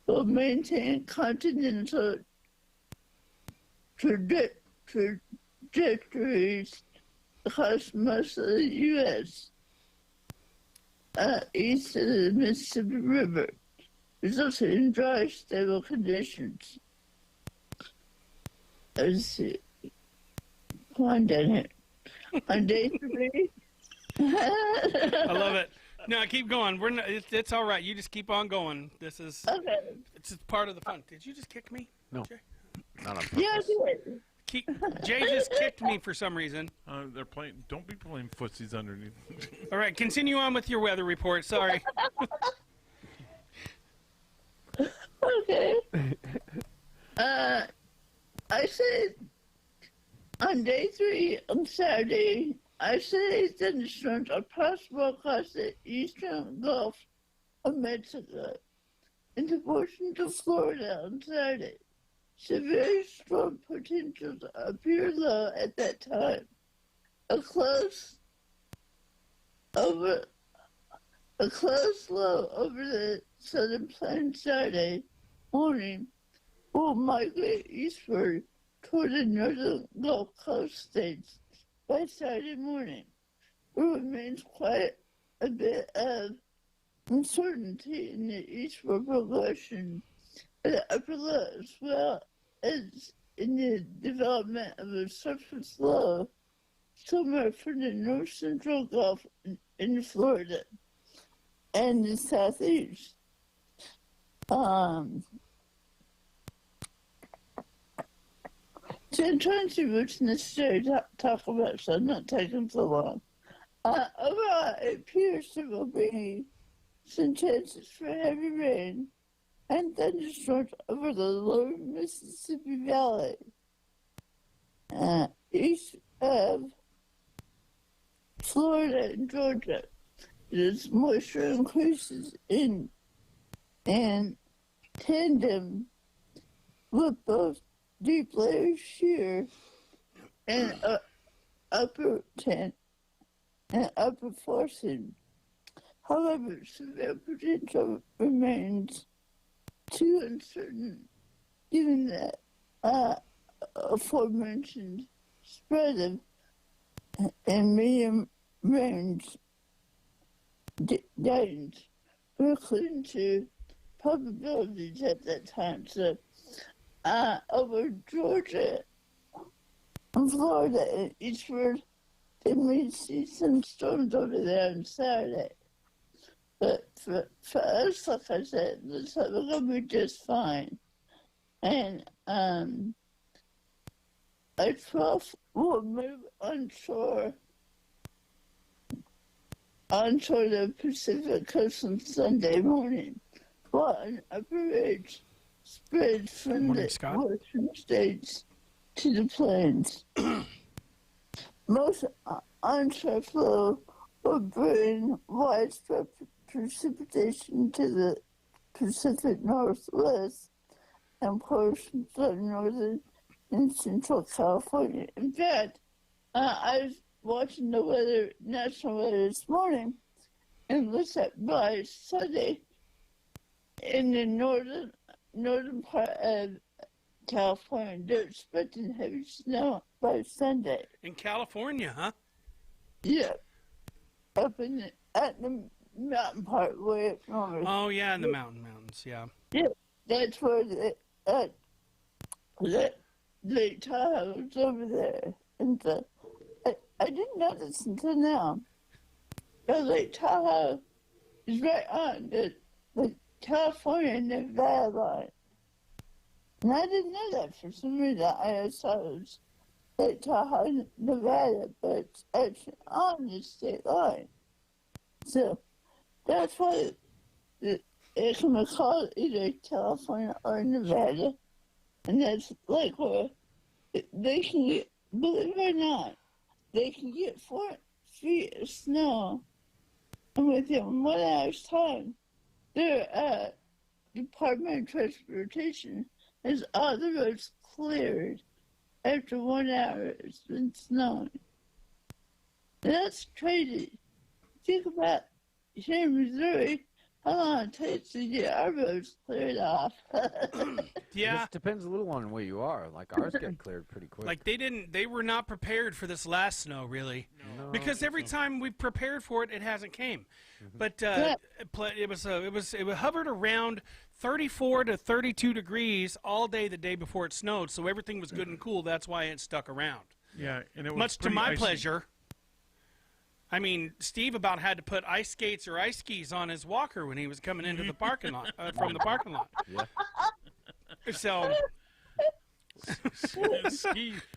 [SPEAKER 4] will maintain continental trajectories across most of the U.S. East of the Mississippi River, resulting in dry, stable conditions. Let's see. Come on down here. On day 3.
[SPEAKER 1] I love it. No, keep going. We're not, it's all right. You just keep on going. This is
[SPEAKER 4] Okay.
[SPEAKER 1] it's just part of the fun. Did you just kick me?
[SPEAKER 2] No.
[SPEAKER 1] Jay?
[SPEAKER 2] Not on purpose.
[SPEAKER 4] Yeah, I did.
[SPEAKER 1] Jay just kicked me for some reason.
[SPEAKER 3] They're playing. Don't be playing footsies underneath.
[SPEAKER 1] All right, continue on with your weather report. Sorry.
[SPEAKER 4] Okay. I said on day 3 on Saturday, isolated thunderstorms are possible across the eastern Gulf of Mexico into portions of Florida on Saturday. Severe storm potentials appear low at that time. A close low over the southern plains Saturday morning will migrate eastward toward the northern Gulf Coast states by Saturday morning. There remains quite a bit of uncertainty in the eastward progression of the upper low, as well as in the development of a surface low somewhere from the north central Gulf in Florida and the southeast. So I'm trying to see what's necessary to talk about, so I'm not taking so long. Overall, it appears to will be some chances for heavy rain and thunderstorms over the lower Mississippi Valley, east of Florida and Georgia. As moisture increases in tandem with both deep layer shear and upper forcing. However, severe potential remains too uncertain given that aforementioned spread of and medium range guidance were according to probabilities at that time. So over Georgia and Florida and eastward, they may see some storms over there on Saturday. But for us, like I said, we're going to be just fine. And a trough will move onshore the Pacific coast on Sunday morning, while an upper ridge spreads from
[SPEAKER 1] Morning,
[SPEAKER 4] the
[SPEAKER 1] Scott.
[SPEAKER 4] western states to the plains. Most onshore flow will bring widespread precipitation to the Pacific Northwest and portions of northern and central California. In fact, I was watching the weather, national weather this morning, and looks at by Sunday in the northern part of California, they're expecting heavy snow by Sunday.
[SPEAKER 1] In California, huh?
[SPEAKER 4] Yeah, up in at the mountain part way up north.
[SPEAKER 1] Oh yeah, in the mountains, yeah.
[SPEAKER 4] Yeah, that's where Lake Tahoe is over there. And I didn't know this until now. But Lake Tahoe is right on the California Nevada line. And I didn't know that for some reason. I just thought it was Lake Tahoe, Nevada, but it's actually on the state line. So that's why it's going to call it either California or Nevada. And that's like where they can get, believe it or not, they can get 4 feet of snow. And within 1 hour's time, their Department of Transportation has all the roads cleared after 1 hour it's been snowing. And that's crazy. Think about here in Missouri, how long it takes to get our roads cleared off.
[SPEAKER 1] Yeah.
[SPEAKER 2] It depends a little on where you are. Like ours get cleared pretty quick.
[SPEAKER 1] Like they were not prepared for this last snow, really.
[SPEAKER 2] No.
[SPEAKER 1] Because every time we prepared for it, it hasn't came. But it hovered around 34 to 32 degrees all day the day before it snowed, so everything was good and cool. That's why it stuck around.
[SPEAKER 3] Yeah, and it was
[SPEAKER 1] Much to
[SPEAKER 3] pretty
[SPEAKER 1] my
[SPEAKER 3] icy.
[SPEAKER 1] pleasure. I mean, Steve about had to put ice skates or ice skis on his walker when he was coming into the parking lot from the parking lot.
[SPEAKER 2] Yeah.
[SPEAKER 1] So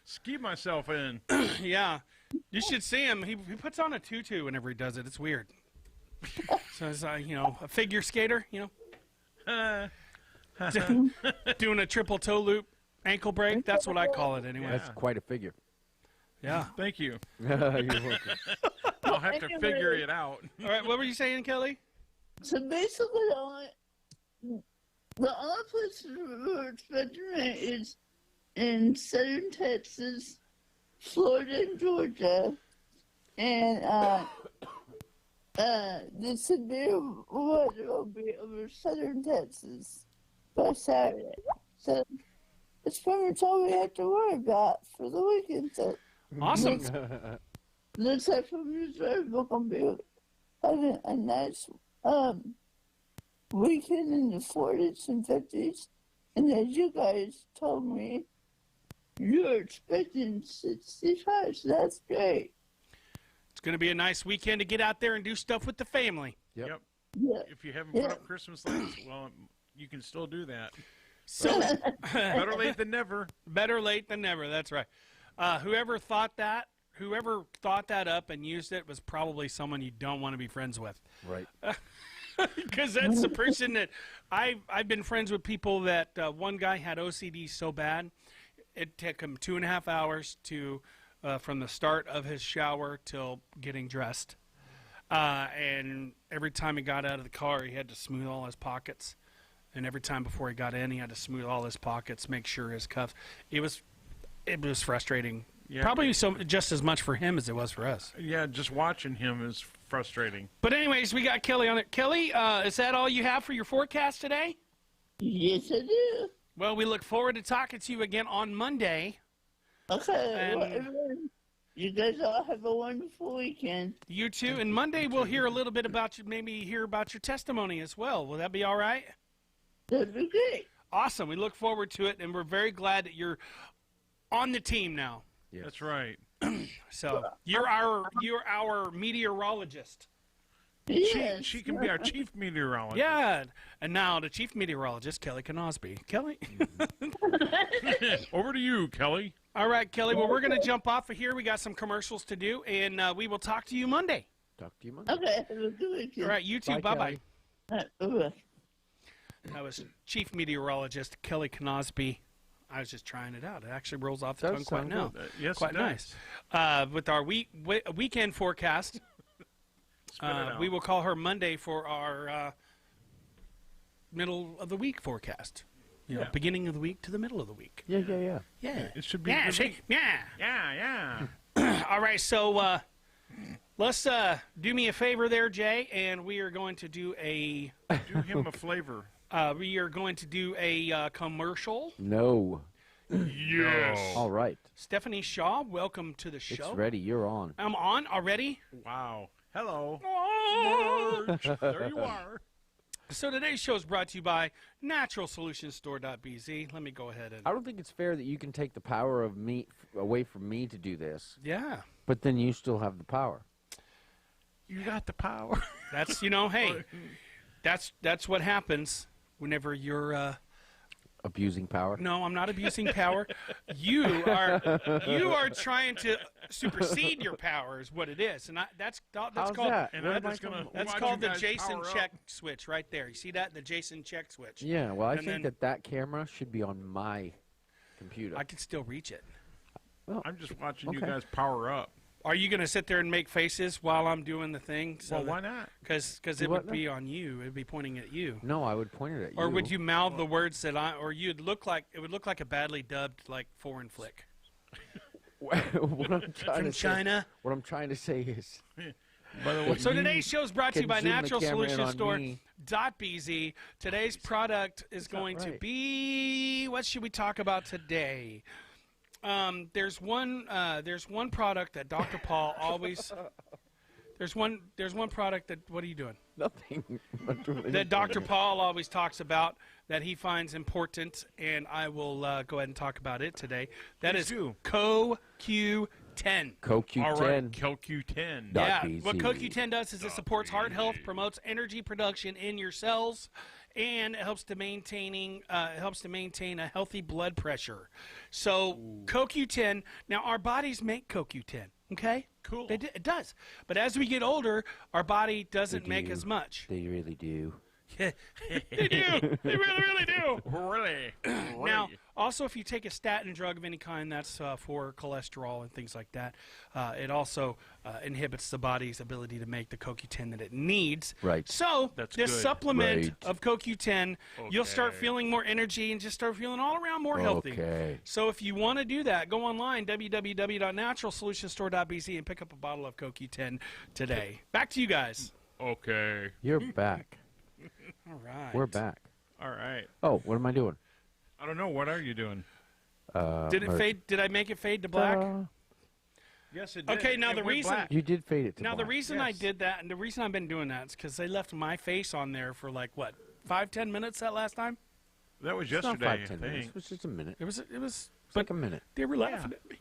[SPEAKER 3] ski myself in.
[SPEAKER 1] yeah, you should see him. He puts on a tutu whenever he does it. It's weird. So it's a figure skater, doing a triple toe loop, ankle break. That's what I call it anyway.
[SPEAKER 2] That's quite a figure.
[SPEAKER 1] Yeah.
[SPEAKER 3] Thank you.
[SPEAKER 2] You're welcome.
[SPEAKER 3] I'll have to figure it out.
[SPEAKER 1] All right. What were you saying, Kelly?
[SPEAKER 4] So basically, the only places we're expecting rain is in southern Texas, Florida, and Georgia, and the severe weather will be over southern Texas by Saturday. So that's pretty much all we have to worry about for the weekend. So
[SPEAKER 1] Awesome.
[SPEAKER 4] looks like from Missouri we're gonna be having a nice weekend in the 40s and 50s. And as you guys told me, you're expecting 65, so that's great.
[SPEAKER 1] It's going to be a nice weekend to get out there and do stuff with the family.
[SPEAKER 2] Yep.
[SPEAKER 4] Yeah.
[SPEAKER 3] If you haven't put up Christmas lights, well, you can still do that.
[SPEAKER 1] So
[SPEAKER 3] Better late than never.
[SPEAKER 1] better late than never. That's right. Whoever thought that up and used it was probably someone you don't want to be friends with.
[SPEAKER 2] Right.
[SPEAKER 1] Because that's the person that I've been friends with people that one guy had OCD so bad it took him 2.5 hours to from the start of his shower till getting dressed, and every time he got out of the car he had to smooth all his pockets, and every time before he got in he had to smooth all his pockets, make sure his cuffs. It was frustrating.
[SPEAKER 3] Yeah.
[SPEAKER 1] Probably just as much for him as it was for us.
[SPEAKER 3] Yeah, just watching him is frustrating.
[SPEAKER 1] But anyways, we got Kelly on it. Kelly, is that all you have for your forecast today?
[SPEAKER 4] Yes, I do.
[SPEAKER 1] Well, we look forward to talking to you again on Monday.
[SPEAKER 4] Okay.
[SPEAKER 1] And-
[SPEAKER 4] Well, everyone, you guys all have a wonderful weekend.
[SPEAKER 1] You too. And Monday we'll hear a little bit about you, maybe hear about your testimony as well. Will that be all right?
[SPEAKER 4] That'd be great.
[SPEAKER 1] Awesome. We look forward to it, and we're very glad that you're on the team now.
[SPEAKER 2] Yes.
[SPEAKER 3] That's right.
[SPEAKER 1] So you're our meteorologist.
[SPEAKER 4] Yes.
[SPEAKER 3] She can be our chief meteorologist.
[SPEAKER 1] Yeah. And now the chief meteorologist, Kelly Canosby. Kelly.
[SPEAKER 3] Over to you, Kelly.
[SPEAKER 1] All right, Kelly. Well, we're going to jump off of here. We got some commercials to do, and we will talk to you Monday.
[SPEAKER 2] Talk to you Monday.
[SPEAKER 4] Okay. Have a good weekend.
[SPEAKER 1] All right, you too.
[SPEAKER 2] Bye,
[SPEAKER 1] Bye-bye.
[SPEAKER 2] Kelly.
[SPEAKER 4] Bye-bye.
[SPEAKER 1] That was chief meteorologist Kelly Canosby. I was just trying it out. It actually rolls off the
[SPEAKER 2] Does
[SPEAKER 1] tongue quite
[SPEAKER 2] sound
[SPEAKER 1] now.
[SPEAKER 2] good.
[SPEAKER 3] Yes,
[SPEAKER 1] Quite
[SPEAKER 3] it does.
[SPEAKER 1] nice. With our weekend forecast,
[SPEAKER 3] Spit it out.
[SPEAKER 1] We will call her Monday for our middle of the week forecast. You know,
[SPEAKER 3] Yeah.
[SPEAKER 1] beginning of the week to the middle of the week.
[SPEAKER 2] Yeah, yeah, yeah.
[SPEAKER 1] Yeah.
[SPEAKER 3] It should be.
[SPEAKER 1] Yeah,
[SPEAKER 3] good
[SPEAKER 1] see?
[SPEAKER 3] week.
[SPEAKER 1] Yeah.
[SPEAKER 3] Yeah.
[SPEAKER 1] All right, so let's do me a favor there, Jay, and we are going to do a
[SPEAKER 3] Do him a flavor.
[SPEAKER 1] commercial.
[SPEAKER 2] No.
[SPEAKER 3] Yes.
[SPEAKER 2] All right.
[SPEAKER 1] Stephanie Shaw, welcome to the show.
[SPEAKER 2] It's ready. You're on.
[SPEAKER 1] I'm on already.
[SPEAKER 3] Wow. Hello.
[SPEAKER 1] Oh.
[SPEAKER 3] Marge. There you are.
[SPEAKER 1] So today's show is brought to you by NaturalSolutionStore.bz. Let me go ahead and
[SPEAKER 2] I don't think it's fair that you can take the power of me away from me to do this,
[SPEAKER 1] yeah,
[SPEAKER 2] but then you still have the power.
[SPEAKER 3] You got the power.
[SPEAKER 1] that's hey, that's what happens whenever you're.
[SPEAKER 2] Abusing power.
[SPEAKER 1] No, I'm not abusing power. You are trying to supersede your power, is what it is, and that's
[SPEAKER 2] How's
[SPEAKER 1] called
[SPEAKER 2] that?
[SPEAKER 3] And
[SPEAKER 2] What
[SPEAKER 3] I'm
[SPEAKER 2] am I
[SPEAKER 3] just gonna-
[SPEAKER 2] talking about?
[SPEAKER 1] that's
[SPEAKER 3] Watch
[SPEAKER 1] called
[SPEAKER 3] you
[SPEAKER 1] the
[SPEAKER 3] guys
[SPEAKER 1] Jason
[SPEAKER 3] power up.
[SPEAKER 1] check switch right there. You see that? The Jason check switch.
[SPEAKER 2] Yeah, well, I
[SPEAKER 1] And
[SPEAKER 2] think
[SPEAKER 1] then-
[SPEAKER 2] that camera should be on my computer.
[SPEAKER 1] I can still reach it.
[SPEAKER 3] I'm just watching you
[SPEAKER 2] Okay.
[SPEAKER 3] guys power up.
[SPEAKER 1] Are you going to sit there and make faces while I'm doing the thing?
[SPEAKER 3] Well, why not?
[SPEAKER 1] Because
[SPEAKER 2] Do
[SPEAKER 1] it
[SPEAKER 2] what
[SPEAKER 1] would be on you. It would be pointing at you.
[SPEAKER 2] No, I would point it at you.
[SPEAKER 1] Or would you mouth the words that or you'd look like it would look like a badly dubbed like foreign flick
[SPEAKER 2] what I'm trying
[SPEAKER 1] from
[SPEAKER 2] to say,
[SPEAKER 1] China.
[SPEAKER 2] what I'm trying to say is,
[SPEAKER 3] By the way,
[SPEAKER 1] So today's show is brought to you by
[SPEAKER 2] can zoom the camera in on
[SPEAKER 1] NaturalSolutionStore.bz. Today's product is going to
[SPEAKER 2] right.
[SPEAKER 1] be, what should we talk about today? There's one product that Dr. Paul always. There's one product that. What are you doing?
[SPEAKER 2] nothing.
[SPEAKER 1] That Dr. Paul always talks about that he finds important, and I will go ahead and talk about it today. That
[SPEAKER 3] Please
[SPEAKER 1] is
[SPEAKER 3] do.
[SPEAKER 1] CoQ10.
[SPEAKER 2] CoQ10.
[SPEAKER 3] all right, KelQ10.
[SPEAKER 2] Dot
[SPEAKER 1] Yeah,
[SPEAKER 2] BZ.
[SPEAKER 1] what CoQ10 does is it supports heart health, promotes energy production in your cells, and it helps to maintain a healthy blood pressure. So CoQ10. Now our bodies make CoQ10. Okay,
[SPEAKER 3] Cool.
[SPEAKER 1] It does, but as we get older, our body doesn't
[SPEAKER 2] They
[SPEAKER 1] make
[SPEAKER 2] do.
[SPEAKER 1] as much.
[SPEAKER 2] They really do.
[SPEAKER 1] They do. They really, really do.
[SPEAKER 3] Really?
[SPEAKER 1] Now, also, if you take a statin drug of any kind, that's for cholesterol and things like that. It also inhibits the body's ability to make the CoQ10 that it needs.
[SPEAKER 2] Right.
[SPEAKER 1] So,
[SPEAKER 3] That's
[SPEAKER 1] this
[SPEAKER 3] good.
[SPEAKER 1] supplement
[SPEAKER 2] Right.
[SPEAKER 1] of CoQ10, you'll start
[SPEAKER 3] Okay.
[SPEAKER 1] feeling more energy and just start feeling all around more healthy.
[SPEAKER 2] Okay.
[SPEAKER 1] So, if you want to do that, go online, www.naturalsolutionstore.bz, and pick up a bottle of CoQ10 today. Back to you guys.
[SPEAKER 3] Okay.
[SPEAKER 2] You're back.
[SPEAKER 1] All right.
[SPEAKER 2] We're back.
[SPEAKER 3] All right.
[SPEAKER 2] Oh, what am I doing?
[SPEAKER 3] I don't know. What are you doing?
[SPEAKER 1] Did it fade? Did I make it fade to black?
[SPEAKER 3] Yes, it did.
[SPEAKER 1] Okay, now
[SPEAKER 3] It
[SPEAKER 1] the
[SPEAKER 3] went
[SPEAKER 1] reason-
[SPEAKER 3] black.
[SPEAKER 2] You did fade it to
[SPEAKER 1] Now, the
[SPEAKER 2] black.
[SPEAKER 1] reason I
[SPEAKER 3] Yes.
[SPEAKER 1] did that, and the reason I've been doing that is because they left my face on there for like, what, 5-10 minutes that last time?
[SPEAKER 3] That was
[SPEAKER 2] It's not
[SPEAKER 3] yesterday,
[SPEAKER 2] 5-10
[SPEAKER 3] I
[SPEAKER 2] minutes.
[SPEAKER 3] think.
[SPEAKER 2] It was just a minute.
[SPEAKER 1] It was,
[SPEAKER 2] It's
[SPEAKER 1] but
[SPEAKER 2] like a minute.
[SPEAKER 1] they were laughing at me.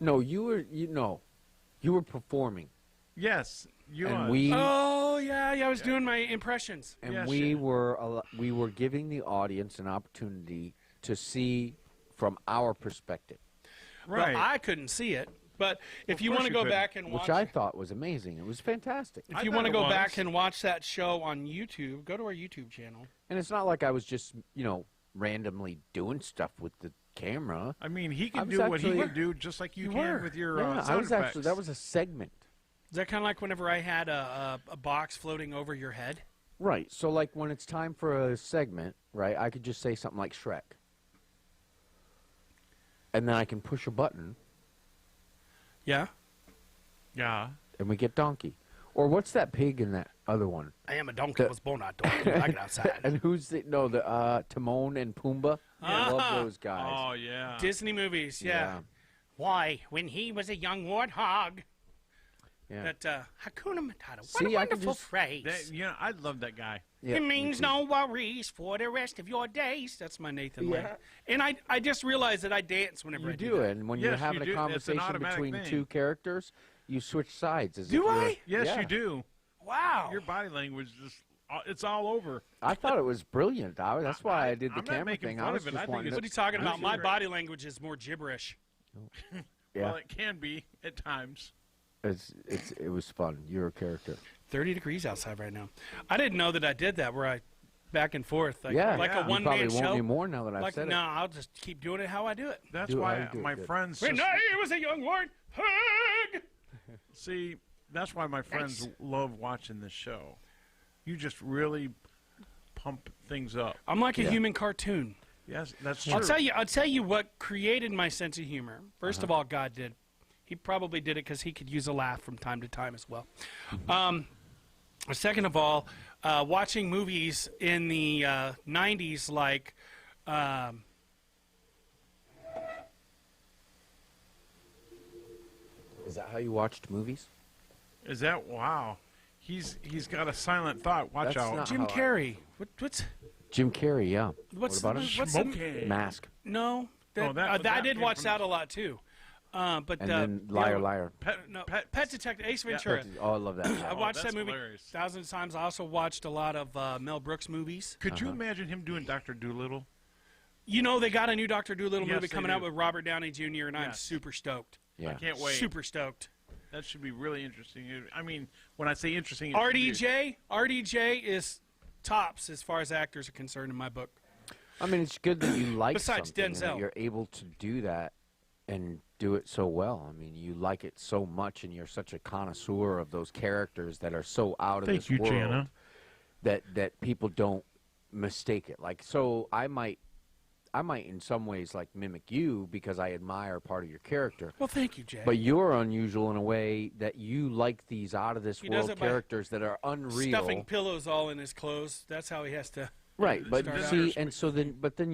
[SPEAKER 2] No, you were performing,
[SPEAKER 3] Yes, you
[SPEAKER 2] and
[SPEAKER 3] was.
[SPEAKER 2] we
[SPEAKER 1] Oh, yeah, I was doing my impressions.
[SPEAKER 2] and
[SPEAKER 3] Yes,
[SPEAKER 2] we
[SPEAKER 3] yeah.
[SPEAKER 2] were giving the audience an opportunity to see from our perspective,
[SPEAKER 3] Right.
[SPEAKER 1] Well, I couldn't see it, but if you
[SPEAKER 3] course
[SPEAKER 1] want to
[SPEAKER 3] you
[SPEAKER 1] go
[SPEAKER 3] couldn't.
[SPEAKER 1] back and watch,
[SPEAKER 2] which I thought was amazing. It was fantastic.
[SPEAKER 1] if
[SPEAKER 3] I
[SPEAKER 1] you
[SPEAKER 3] thought
[SPEAKER 1] want to
[SPEAKER 3] it
[SPEAKER 1] go
[SPEAKER 3] was.
[SPEAKER 1] back and watch that show on YouTube, go to our YouTube channel.
[SPEAKER 2] And it's not like I was just, randomly doing stuff with the camera.
[SPEAKER 3] I mean, he
[SPEAKER 2] I
[SPEAKER 3] can
[SPEAKER 2] was
[SPEAKER 3] do what he
[SPEAKER 2] actually-
[SPEAKER 3] can do just like you
[SPEAKER 1] You
[SPEAKER 3] can
[SPEAKER 1] were.
[SPEAKER 3] with your
[SPEAKER 2] Yeah, I
[SPEAKER 3] sound
[SPEAKER 2] was actually
[SPEAKER 3] effects.
[SPEAKER 2] that was a segment.
[SPEAKER 1] Is that kind of like whenever I had a box floating over your head?
[SPEAKER 2] Right. So like when it's time for a segment, right, I could just say something like Shrek. And then I can push a button
[SPEAKER 1] Yeah.
[SPEAKER 3] Yeah.
[SPEAKER 2] and we get Donkey. Or what's that pig in that other one?
[SPEAKER 1] I am a donkey, was born a donkey. I get outside.
[SPEAKER 2] And who's the Timon and Pumbaa? I love those guys.
[SPEAKER 3] Oh, yeah.
[SPEAKER 1] Disney movies, yeah. Why, when he was a young warthog,
[SPEAKER 2] Yeah.
[SPEAKER 1] that Hakuna Matata. What
[SPEAKER 2] See,
[SPEAKER 1] a
[SPEAKER 2] I could
[SPEAKER 1] wonderful
[SPEAKER 2] just-
[SPEAKER 1] phrase.
[SPEAKER 3] I love that guy.
[SPEAKER 2] Yeah,
[SPEAKER 1] It
[SPEAKER 2] me
[SPEAKER 1] means
[SPEAKER 2] too.
[SPEAKER 1] no worries for the rest of your days. That's my Nathan Lane.
[SPEAKER 2] Yeah.
[SPEAKER 1] And I just realized that I dance whenever
[SPEAKER 2] You
[SPEAKER 1] I
[SPEAKER 2] do
[SPEAKER 1] that.
[SPEAKER 2] it, and when
[SPEAKER 3] Yes,
[SPEAKER 2] you're
[SPEAKER 3] you
[SPEAKER 2] having
[SPEAKER 3] do.
[SPEAKER 2] a
[SPEAKER 3] It's an
[SPEAKER 2] conversation
[SPEAKER 3] automatic
[SPEAKER 2] between
[SPEAKER 3] thing.
[SPEAKER 2] two characters, you switch sides. As
[SPEAKER 1] Do
[SPEAKER 2] if you're-
[SPEAKER 1] I?
[SPEAKER 3] Yes,
[SPEAKER 2] Yeah.
[SPEAKER 3] you do.
[SPEAKER 1] Wow.
[SPEAKER 3] Your body language is it's all over.
[SPEAKER 2] I thought it was brilliant. That's why I did the
[SPEAKER 3] I'm not
[SPEAKER 2] camera
[SPEAKER 3] making
[SPEAKER 2] thing.
[SPEAKER 3] fun
[SPEAKER 2] I
[SPEAKER 3] of
[SPEAKER 2] was
[SPEAKER 3] it.
[SPEAKER 2] just
[SPEAKER 3] I think
[SPEAKER 2] wanting
[SPEAKER 3] it's-
[SPEAKER 1] What are you talking
[SPEAKER 3] I'm
[SPEAKER 1] about? My
[SPEAKER 3] sure.
[SPEAKER 1] body language is more gibberish.
[SPEAKER 2] yeah,
[SPEAKER 3] Well, it can be at times.
[SPEAKER 2] it was fun. You're a character.
[SPEAKER 1] 30 degrees outside right now. I didn't know that I did that where I back and forth. Like,
[SPEAKER 2] Yeah,
[SPEAKER 1] like
[SPEAKER 3] yeah.
[SPEAKER 1] a
[SPEAKER 3] You
[SPEAKER 1] one
[SPEAKER 2] You probably
[SPEAKER 1] man
[SPEAKER 2] won't
[SPEAKER 1] show.
[SPEAKER 2] anymore now that I've
[SPEAKER 1] Like,
[SPEAKER 2] said
[SPEAKER 1] no, I'll just keep doing it how I do it.
[SPEAKER 3] That's
[SPEAKER 2] Do it,
[SPEAKER 3] why
[SPEAKER 2] I do it
[SPEAKER 3] my
[SPEAKER 2] good.
[SPEAKER 3] friends
[SPEAKER 1] When I was a young warthog.
[SPEAKER 3] see That's why my friends love watching this show. You just really pump things up.
[SPEAKER 1] I'm like a human cartoon.
[SPEAKER 3] Yes, that's true.
[SPEAKER 1] I'll tell you what created my sense of humor. First of all, God did. He probably did it because he could use a laugh from time to time as well. Second of all, watching movies in the 90s like
[SPEAKER 2] Is that how you watched movies?
[SPEAKER 3] Is that wow? He's got a silent thought. Watch
[SPEAKER 2] That's
[SPEAKER 3] out.
[SPEAKER 2] not-
[SPEAKER 1] Jim
[SPEAKER 2] how I-
[SPEAKER 1] Carrey. What's
[SPEAKER 2] Jim Carrey, yeah.
[SPEAKER 1] what's
[SPEAKER 2] what about him?
[SPEAKER 1] what's
[SPEAKER 3] Smoking.
[SPEAKER 2] Mask.
[SPEAKER 1] no? That,
[SPEAKER 3] Oh, that
[SPEAKER 1] I did
[SPEAKER 3] came
[SPEAKER 1] watch
[SPEAKER 3] from-
[SPEAKER 1] that a lot too. But
[SPEAKER 2] And then Liar, Liar.
[SPEAKER 1] Pet Detective Ace Ventura.
[SPEAKER 2] Oh, I love that.
[SPEAKER 1] I watched that
[SPEAKER 3] that's
[SPEAKER 1] movie
[SPEAKER 3] hilarious.
[SPEAKER 1] thousands of times. I also watched a lot of Mel Brooks movies.
[SPEAKER 3] Could you imagine him doing Dr. Doolittle?
[SPEAKER 1] You know, they got a new Dr. Doolittle
[SPEAKER 3] Yes,
[SPEAKER 1] movie
[SPEAKER 3] they
[SPEAKER 1] coming
[SPEAKER 3] do.
[SPEAKER 1] out with Robert Downey Jr., and I'm
[SPEAKER 3] Yes.
[SPEAKER 1] super stoked.
[SPEAKER 2] Yeah.
[SPEAKER 3] Can't wait.
[SPEAKER 1] Super stoked.
[SPEAKER 3] That should be really interesting. I mean, when I say interesting, it should be-
[SPEAKER 1] RDJ is tops as far as actors are concerned in my book.
[SPEAKER 2] I mean, it's good that you like
[SPEAKER 1] Besides
[SPEAKER 2] something and that
[SPEAKER 1] Denzel.
[SPEAKER 2] you're able to do that and do it so well. I mean, you like it so much, and you're such a connoisseur of those characters that are so out of
[SPEAKER 3] Thank
[SPEAKER 2] this
[SPEAKER 3] you,
[SPEAKER 2] world
[SPEAKER 3] Jana.
[SPEAKER 2] that people don't mistake it. Like, so I might in some ways like mimic you because I admire part of your character.
[SPEAKER 1] Well, thank you, Jay.
[SPEAKER 2] But you're unusual in a way that you like these out of this
[SPEAKER 1] He does
[SPEAKER 2] world
[SPEAKER 1] it by
[SPEAKER 2] characters that are unreal.
[SPEAKER 1] Stuffing pillows all in his clothes. That's how he has to.
[SPEAKER 2] Right, but
[SPEAKER 1] Start out.
[SPEAKER 2] see, and so then, but then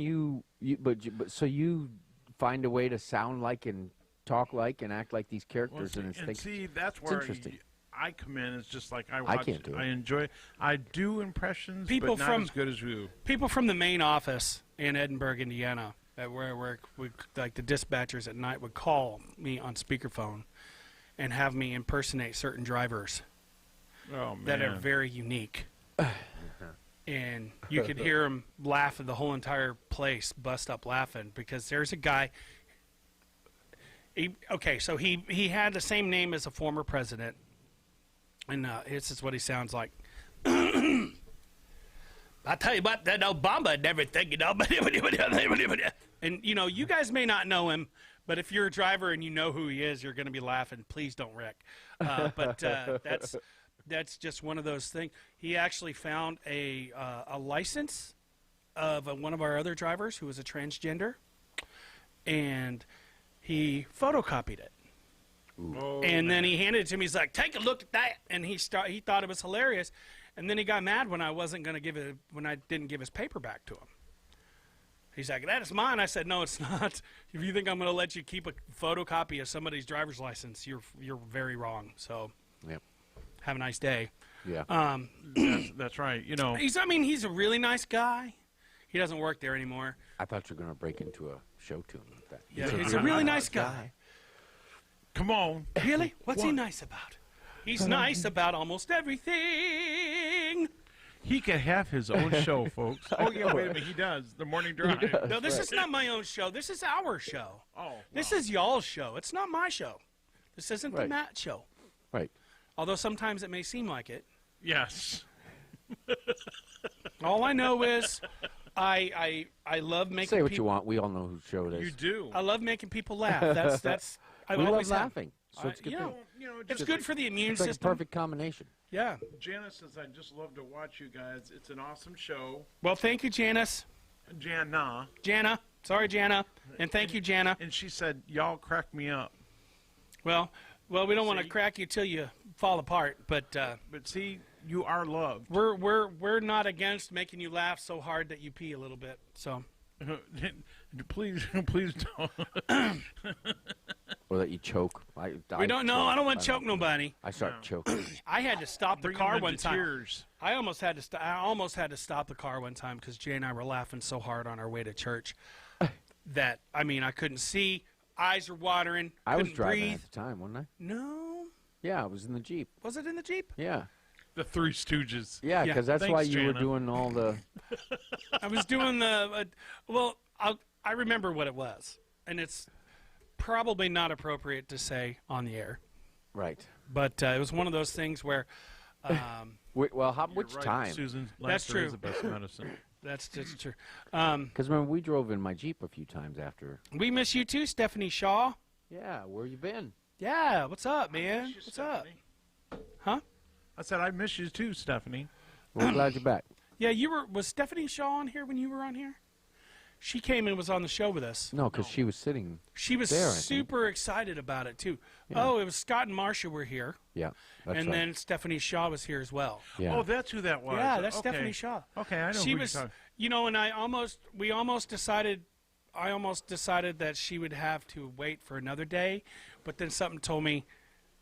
[SPEAKER 2] so you find a way to sound like and talk like and act like these
[SPEAKER 3] Well,
[SPEAKER 2] characters, and it's like,
[SPEAKER 3] see, that's where
[SPEAKER 2] interesting.
[SPEAKER 3] I come in. It's just like I watch.
[SPEAKER 2] can't do it.
[SPEAKER 3] I enjoy. I do impressions,
[SPEAKER 1] People
[SPEAKER 3] but not
[SPEAKER 1] from-
[SPEAKER 3] as good as you.
[SPEAKER 1] People from the main office in Edinburgh, Indiana, where we, like the dispatchers at night would call me on speakerphone and have me impersonate certain drivers
[SPEAKER 3] Oh man.
[SPEAKER 1] that are very unique. And you could hear them laugh, and the whole entire place bust up laughing because there's a guy. So he had the same name as a former president, and this is what he sounds like. I tell you what, that Obama and everything, you know. And you know, you guys may not know him, but if you're a driver and you know who he is, you're going to be laughing. Please don't wreck. But that's just one of those things. He actually found a license of one of our other drivers who was a transgender, and he photocopied it.
[SPEAKER 3] Oh,
[SPEAKER 1] And then he handed it to me. He's like, "Take a look at that," and he thought it was hilarious. And then he got mad when I wasn't going to give it when I didn't give his paper back to him. He's like, "That is mine." I said, "No, it's not. If you think I'm going to let you keep a photocopy of somebody's driver's license, you're very wrong." So,
[SPEAKER 2] Yep.
[SPEAKER 1] have a nice day.
[SPEAKER 2] Yeah.
[SPEAKER 3] that's right. You know,
[SPEAKER 1] He's a really nice guy. He doesn't work there anymore.
[SPEAKER 2] I thought you were going to break into a show tune like that.
[SPEAKER 1] Yeah, he's a really nice guy.
[SPEAKER 3] come on.
[SPEAKER 1] Really? What's he nice about? He's nice about almost everything.
[SPEAKER 3] He could have his own show, folks. Oh yeah, wait a minute. He does the morning drive.
[SPEAKER 2] does.
[SPEAKER 1] No, this is not my own show. This is our show.
[SPEAKER 3] Oh,
[SPEAKER 1] This is y'all's show. It's not my show. This isn't the
[SPEAKER 2] Right.
[SPEAKER 1] Matt show.
[SPEAKER 2] Right.
[SPEAKER 1] Although sometimes it may seem like it.
[SPEAKER 3] yes.
[SPEAKER 1] All I know is I love making
[SPEAKER 2] Say what
[SPEAKER 1] people,
[SPEAKER 2] you want. We all know whose show it is.
[SPEAKER 3] You do.
[SPEAKER 1] I love making people laugh. That's I
[SPEAKER 2] we love
[SPEAKER 1] always have.
[SPEAKER 2] laughing, so it's a good
[SPEAKER 1] yeah.
[SPEAKER 2] thing.
[SPEAKER 3] You know,
[SPEAKER 1] It's
[SPEAKER 3] just
[SPEAKER 1] good for the immune
[SPEAKER 2] It's like a
[SPEAKER 1] system.
[SPEAKER 2] perfect combination.
[SPEAKER 1] Yeah.
[SPEAKER 3] Janice says, I just love to watch you guys. It's an awesome show.
[SPEAKER 1] Well, thank you, Janice.
[SPEAKER 3] Jana.
[SPEAKER 1] Sorry, Jana. And thank you, Jana.
[SPEAKER 3] And she said, y'all crack me up.
[SPEAKER 1] Well, we don't want to
[SPEAKER 3] See?
[SPEAKER 1] crack you till you fall apart, but
[SPEAKER 3] But see, you are loved.
[SPEAKER 1] we're not against making you laugh so hard that you pee a little bit. So
[SPEAKER 3] please don't.
[SPEAKER 2] Or that you choke.
[SPEAKER 1] we don't know. I don't want to choke nobody.
[SPEAKER 2] I start choking.
[SPEAKER 1] I had to stop the
[SPEAKER 3] Bring
[SPEAKER 1] car
[SPEAKER 3] them
[SPEAKER 1] one
[SPEAKER 3] into
[SPEAKER 1] time.
[SPEAKER 3] tears.
[SPEAKER 1] I almost had to stop the car one time because Jay and I were laughing so hard on our way to church that I couldn't see. Eyes were watering.
[SPEAKER 2] I was
[SPEAKER 1] couldn't
[SPEAKER 2] driving
[SPEAKER 1] breathe.
[SPEAKER 2] at the time, wasn't I?
[SPEAKER 1] No,
[SPEAKER 2] Yeah, I was in the Jeep.
[SPEAKER 1] was it in the Jeep?
[SPEAKER 2] Yeah.
[SPEAKER 3] The Three Stooges.
[SPEAKER 2] Yeah,
[SPEAKER 1] Yeah.
[SPEAKER 2] because that's
[SPEAKER 3] Thanks,
[SPEAKER 2] why you were
[SPEAKER 3] Jana.
[SPEAKER 2] doing all the.
[SPEAKER 1] I was doing the. I remember what it was, and it's probably not appropriate to say on the air,
[SPEAKER 2] Right.
[SPEAKER 1] but it was one of those things where.
[SPEAKER 2] Wait, well,
[SPEAKER 3] You're
[SPEAKER 2] which
[SPEAKER 3] right,
[SPEAKER 2] time?
[SPEAKER 3] Susan,
[SPEAKER 1] That's
[SPEAKER 3] laughter is
[SPEAKER 1] true.
[SPEAKER 3] the best medicine.
[SPEAKER 1] That's true.
[SPEAKER 2] Because remember, we drove in my Jeep a few times after.
[SPEAKER 1] We miss you too, Stephanie Shaw.
[SPEAKER 2] Yeah, where you been?
[SPEAKER 1] Yeah, what's up, man?
[SPEAKER 3] miss you,
[SPEAKER 1] What's up?
[SPEAKER 3] Stephanie.
[SPEAKER 1] Huh?
[SPEAKER 3] I said I miss you too, Stephanie.
[SPEAKER 2] We're glad you're back.
[SPEAKER 1] Yeah, was Stephanie Shaw on here when you were on here? She came and was on the show with us.
[SPEAKER 2] No, because she was sitting.
[SPEAKER 1] She was
[SPEAKER 2] There, I think.
[SPEAKER 1] super excited about it, too.
[SPEAKER 2] Yeah.
[SPEAKER 1] Oh, it was Scott and Marcia were here.
[SPEAKER 2] Yeah, that's
[SPEAKER 1] And
[SPEAKER 2] right.
[SPEAKER 1] then Stephanie Shaw was here as well.
[SPEAKER 2] Yeah.
[SPEAKER 3] Oh, that's who that was.
[SPEAKER 1] Yeah, that's
[SPEAKER 3] Okay.
[SPEAKER 1] Stephanie Shaw.
[SPEAKER 3] Okay, I know
[SPEAKER 1] She
[SPEAKER 3] who
[SPEAKER 1] was,
[SPEAKER 3] you're talking.
[SPEAKER 1] you know, and I almost decided that she would have to wait for another day, but then something told me,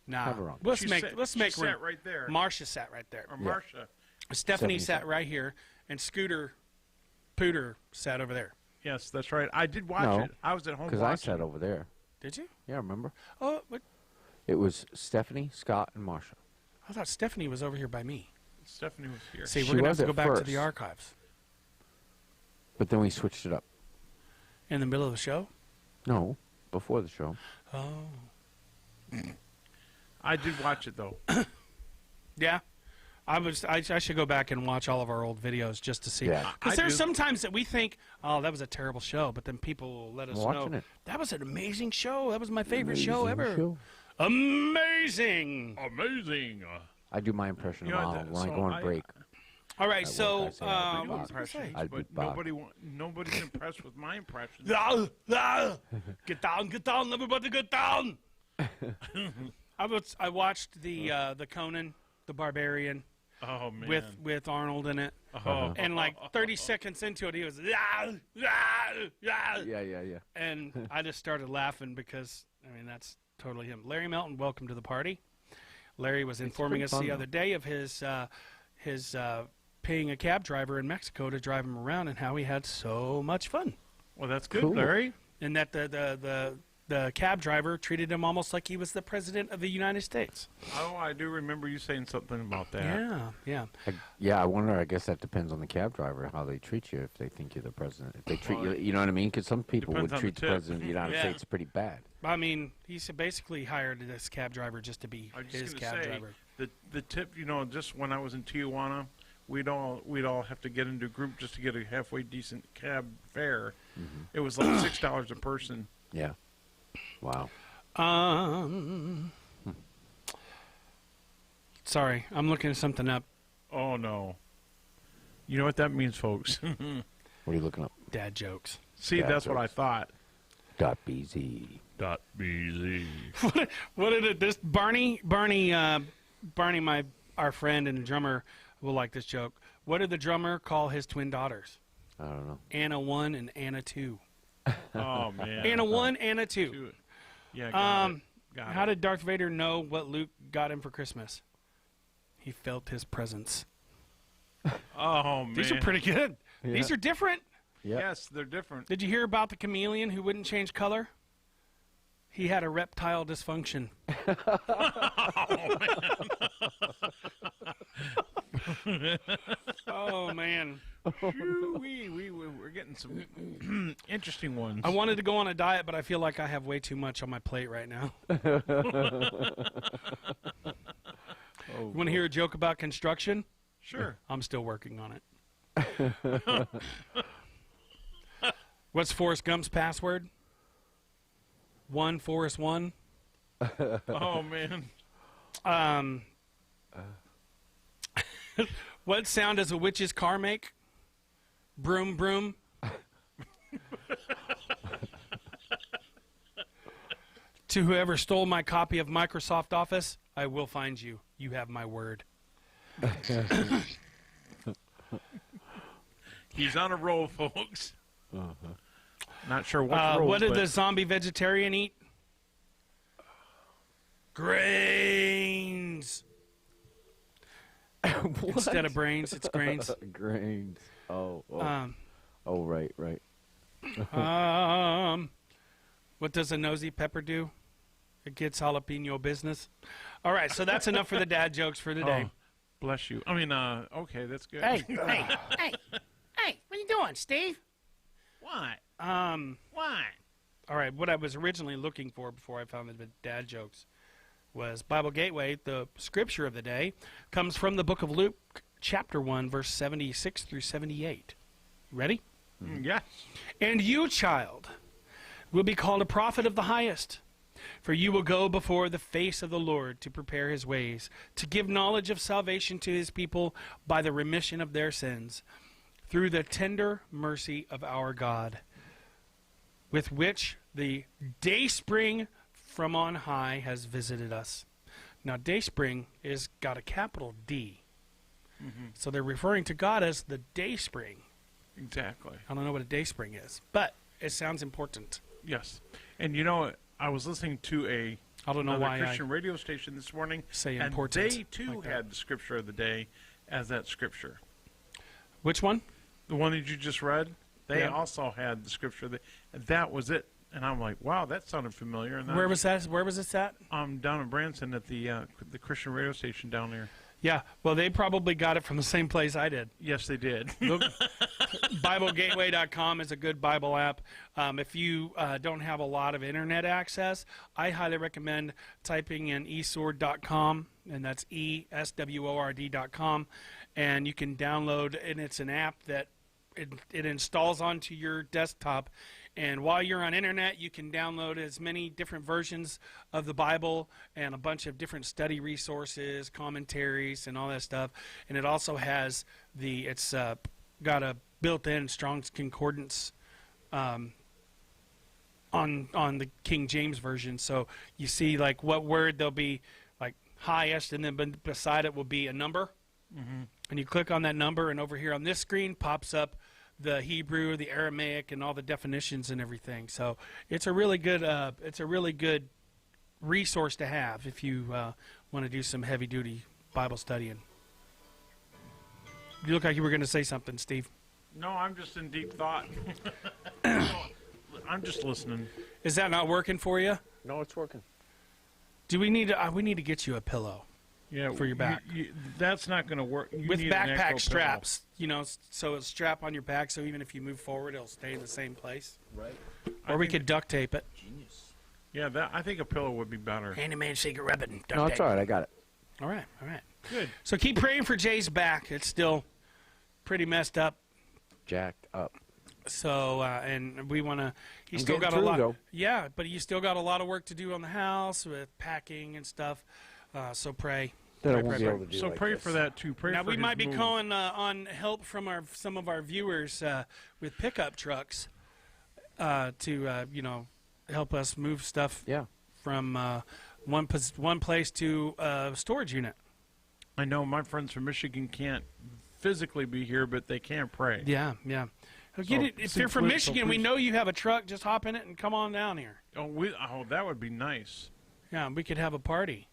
[SPEAKER 1] nah,
[SPEAKER 2] Have her on.
[SPEAKER 1] let's
[SPEAKER 3] She
[SPEAKER 1] make
[SPEAKER 3] sat
[SPEAKER 1] room.
[SPEAKER 3] right there.
[SPEAKER 1] Marcia sat right there.
[SPEAKER 3] Or Marcia.
[SPEAKER 1] Stephanie
[SPEAKER 2] Stephanie
[SPEAKER 1] sat
[SPEAKER 2] sat.
[SPEAKER 1] right here, and Scooter Pooter sat over there.
[SPEAKER 3] Yes, that's right. I did watch
[SPEAKER 2] No,
[SPEAKER 3] it. I was at home
[SPEAKER 2] Because
[SPEAKER 3] watching.
[SPEAKER 2] I sat over there.
[SPEAKER 1] Did you?
[SPEAKER 2] Yeah, remember?
[SPEAKER 1] Oh, what?
[SPEAKER 2] It was Stephanie, Scott, and Marsha.
[SPEAKER 1] I thought Stephanie was over here by me.
[SPEAKER 3] Stephanie was here.
[SPEAKER 1] See,
[SPEAKER 2] She
[SPEAKER 1] we're gonna have
[SPEAKER 2] was
[SPEAKER 1] to
[SPEAKER 2] at
[SPEAKER 1] go back to the
[SPEAKER 2] first.
[SPEAKER 1] archives
[SPEAKER 2] But then we switched it up.
[SPEAKER 1] in the middle of the show.
[SPEAKER 2] No, before the show.
[SPEAKER 1] Oh,
[SPEAKER 3] I did watch it though.
[SPEAKER 1] yeah. I should go back and watch all of our old videos just to see.
[SPEAKER 2] Yeah.
[SPEAKER 1] Because
[SPEAKER 3] I
[SPEAKER 1] there's
[SPEAKER 3] do.
[SPEAKER 1] sometimes that we think, oh, that was a terrible show, but then people will let us
[SPEAKER 2] I'm watching
[SPEAKER 1] know
[SPEAKER 2] it.
[SPEAKER 1] that was an amazing show. That was my favorite show
[SPEAKER 2] Amazing
[SPEAKER 1] ever.
[SPEAKER 2] show.
[SPEAKER 1] Amazing.
[SPEAKER 3] Amazing.
[SPEAKER 2] I do my impression
[SPEAKER 3] You
[SPEAKER 2] of
[SPEAKER 3] know,
[SPEAKER 2] Arnold
[SPEAKER 3] that-
[SPEAKER 2] when I
[SPEAKER 3] so
[SPEAKER 2] go on
[SPEAKER 3] I-
[SPEAKER 2] break.
[SPEAKER 1] All right,
[SPEAKER 2] I
[SPEAKER 1] so
[SPEAKER 2] I say I'll be
[SPEAKER 1] what was I
[SPEAKER 2] back.
[SPEAKER 1] gonna say?
[SPEAKER 2] I'd be
[SPEAKER 3] But
[SPEAKER 2] back.
[SPEAKER 3] nobody's impressed with my impressions.
[SPEAKER 1] Get down, everybody, get down. I watched the Conan, the Barbarian,
[SPEAKER 3] Oh man.
[SPEAKER 1] with Arnold in it,
[SPEAKER 3] oh.
[SPEAKER 1] and like 30 seconds into it, he was yeah,
[SPEAKER 2] Yeah.
[SPEAKER 1] and I just started laughing because I mean that's totally him. Larry Melton, welcome to the party. Larry was informing
[SPEAKER 2] pretty
[SPEAKER 1] us
[SPEAKER 2] fun,
[SPEAKER 1] the
[SPEAKER 2] though.
[SPEAKER 1] other day of his paying a cab driver in Mexico to drive him around and how he had so much fun.
[SPEAKER 3] Well, that's good,
[SPEAKER 2] Cool.
[SPEAKER 3] Larry.
[SPEAKER 1] And that the cab driver treated him almost like he was the president of the United States.
[SPEAKER 3] Oh, I do remember you saying something about that.
[SPEAKER 1] Yeah.
[SPEAKER 2] Yeah, I wonder. I guess that depends on the cab driver how they treat you. If they think you're the president, if they treat
[SPEAKER 3] Well,
[SPEAKER 2] you, you know what I mean? Because some people would
[SPEAKER 3] depends on the
[SPEAKER 2] treat the
[SPEAKER 3] tip.
[SPEAKER 2] president of the United
[SPEAKER 1] Yeah.
[SPEAKER 2] States pretty bad.
[SPEAKER 1] I mean, he basically hired this cab driver just to be
[SPEAKER 3] I was
[SPEAKER 1] his
[SPEAKER 3] just
[SPEAKER 1] cab
[SPEAKER 3] gonna say
[SPEAKER 1] driver.
[SPEAKER 3] the tip. You know, just when I was in Tijuana, we'd all have to get into a group just to get a halfway decent cab fare. It was like $6 a person.
[SPEAKER 2] Yeah. Wow.
[SPEAKER 1] Sorry, I'm looking something up.
[SPEAKER 3] Oh no. You know what that means, folks?
[SPEAKER 2] What are you looking up?
[SPEAKER 1] Dad jokes.
[SPEAKER 3] See,
[SPEAKER 2] Yeah,
[SPEAKER 3] that's what I
[SPEAKER 2] jokes.
[SPEAKER 3] thought.
[SPEAKER 2] .bz.
[SPEAKER 3] .bz.
[SPEAKER 1] What did it? This Barney, our friend and drummer, will like this joke. What did the drummer call his twin daughters?
[SPEAKER 2] I don't know.
[SPEAKER 1] Anna 1 and Anna 2.
[SPEAKER 3] Oh man.
[SPEAKER 1] Anna 1, Anna 2.
[SPEAKER 3] Do it. Yeah. Got it. Got
[SPEAKER 1] How
[SPEAKER 3] it.
[SPEAKER 1] did Darth Vader know what Luke got him for Christmas? He felt his presence.
[SPEAKER 3] Oh man.
[SPEAKER 1] These are pretty good.
[SPEAKER 2] Yeah.
[SPEAKER 1] These are different.
[SPEAKER 2] Yep.
[SPEAKER 3] Yes, they're different.
[SPEAKER 1] Did you hear about the chameleon who wouldn't change color? He had a reptile dysfunction. Oh man.
[SPEAKER 3] We're getting some interesting ones.
[SPEAKER 1] I wanted to go on a diet, but I feel like I have way too much on my plate right now. You want to hear a joke about construction?
[SPEAKER 3] Sure.
[SPEAKER 1] I'm still working on it. What's Forrest Gump's password? 1 Forrest 1.
[SPEAKER 3] Oh man.
[SPEAKER 1] What sound does a witch's car make? Broom, broom. To whoever stole my copy of Microsoft Office, I will find you. You have my word.
[SPEAKER 3] He's on a roll, folks. Not sure what roll.
[SPEAKER 1] What did the zombie vegetarian eat? Grains. Instead of brains, it's grains.
[SPEAKER 2] Grains. Oh.
[SPEAKER 1] Um,
[SPEAKER 2] Oh, right.
[SPEAKER 1] what does a nosy pepper do? It gets jalapeno business. All right, so that's enough for the dad jokes for today.
[SPEAKER 3] Oh, bless you. I mean, okay, that's good.
[SPEAKER 1] Hey, what you doing, Steve?
[SPEAKER 3] What?
[SPEAKER 1] What? All right, what I was originally looking for before I found the dad jokes was Bible Gateway. The scripture of the day comes from the book of Luke, chapter 1, verse 76 through 78. Ready?
[SPEAKER 3] Yes.
[SPEAKER 1] And you, child, will be called a prophet of the highest, For you will go before the face of the Lord to prepare his ways, to give knowledge of salvation to his people by the remission of their sins, through the tender mercy of our God, with which the dayspring from on high has visited us. Now, dayspring is got a capital D. So they're referring to God as the dayspring.
[SPEAKER 3] Exactly.
[SPEAKER 1] I don't know what a dayspring is, but it sounds important.
[SPEAKER 3] Yes. And you know, I was listening to
[SPEAKER 1] I don't know
[SPEAKER 3] another
[SPEAKER 1] why
[SPEAKER 3] Christian radio station this morning,
[SPEAKER 1] say
[SPEAKER 3] and
[SPEAKER 1] important
[SPEAKER 3] they too
[SPEAKER 1] like that.
[SPEAKER 3] had the scripture of the day as that scripture.
[SPEAKER 1] Which one?
[SPEAKER 3] The one that you just read, they
[SPEAKER 1] Yeah.
[SPEAKER 3] also had the scripture of and that was it. And I'm like, wow, that sounded familiar. And
[SPEAKER 1] Where was that? Where was this at?
[SPEAKER 3] down in Branson at the Christian radio station down there.
[SPEAKER 1] Yeah, well, they probably got it from the same place I did.
[SPEAKER 3] Yes, they did.
[SPEAKER 1] Look, BibleGateway.com is a good Bible app. If you don't have a lot of internet access, I highly recommend typing in eSword.com, and that's ESWORD.com, and you can download, and it's an app that it installs onto your desktop. And while you're on internet, you can download as many different versions of the Bible and a bunch of different study resources, commentaries, and all that stuff. And it also has it's got a built-in Strong's Concordance on the King James version. So you see like what word there'll be like highest, and then beside it will be a number. And you click on that number, and over here on this screen pops up the Hebrew, the Aramaic, and all the definitions and everything. So it's a really good resource to have if you want to do some heavy duty Bible studying. You look like you were going to say something, Steve.
[SPEAKER 3] No, I'm just in deep thought. I'm just listening.
[SPEAKER 1] Is that not working for you?
[SPEAKER 2] No, it's working.
[SPEAKER 1] Do we need to? We need to get you a pillow.
[SPEAKER 3] Yeah,
[SPEAKER 1] For your back.
[SPEAKER 3] That's not going to work. You
[SPEAKER 1] With
[SPEAKER 3] need an actual
[SPEAKER 1] backpack
[SPEAKER 3] pillow.
[SPEAKER 1] straps, so it's strap on your back, so even if you move forward, it'll stay in the same place.
[SPEAKER 2] Right.
[SPEAKER 1] Or we could duct tape it.
[SPEAKER 2] Genius.
[SPEAKER 3] Yeah, I think a pillow would be better.
[SPEAKER 1] Handyman secret weapon. Duct
[SPEAKER 2] No, it's
[SPEAKER 1] tape.
[SPEAKER 2] all right. I got it.
[SPEAKER 1] All right.
[SPEAKER 3] Good.
[SPEAKER 1] So keep praying for Jay's back. It's still pretty messed up.
[SPEAKER 2] Jacked up.
[SPEAKER 1] So and we want to. He's
[SPEAKER 2] I'm
[SPEAKER 1] still
[SPEAKER 2] getting
[SPEAKER 1] got a
[SPEAKER 2] through,
[SPEAKER 1] lot.
[SPEAKER 2] though.
[SPEAKER 1] Yeah, but you still got a lot of work to do on the house with packing and stuff. So pray.
[SPEAKER 2] That I
[SPEAKER 1] Pray,
[SPEAKER 2] won't
[SPEAKER 1] pray,
[SPEAKER 2] be able to do
[SPEAKER 3] So
[SPEAKER 2] like
[SPEAKER 3] pray
[SPEAKER 2] this.
[SPEAKER 3] for that too. Pray
[SPEAKER 1] Now
[SPEAKER 3] for
[SPEAKER 1] we
[SPEAKER 3] his
[SPEAKER 1] might be
[SPEAKER 3] move.
[SPEAKER 1] calling on help from some of our viewers with pickup trucks to help us move stuff
[SPEAKER 2] Yeah.
[SPEAKER 1] from one place to a storage unit.
[SPEAKER 3] I know my friends from Michigan can't physically be here, but they can pray.
[SPEAKER 1] Yeah. If
[SPEAKER 3] So
[SPEAKER 1] you're from
[SPEAKER 3] please-
[SPEAKER 1] Michigan, we know you have a truck. Just hop in it and come on down here.
[SPEAKER 3] Oh, that would be nice.
[SPEAKER 1] Yeah, we could have a party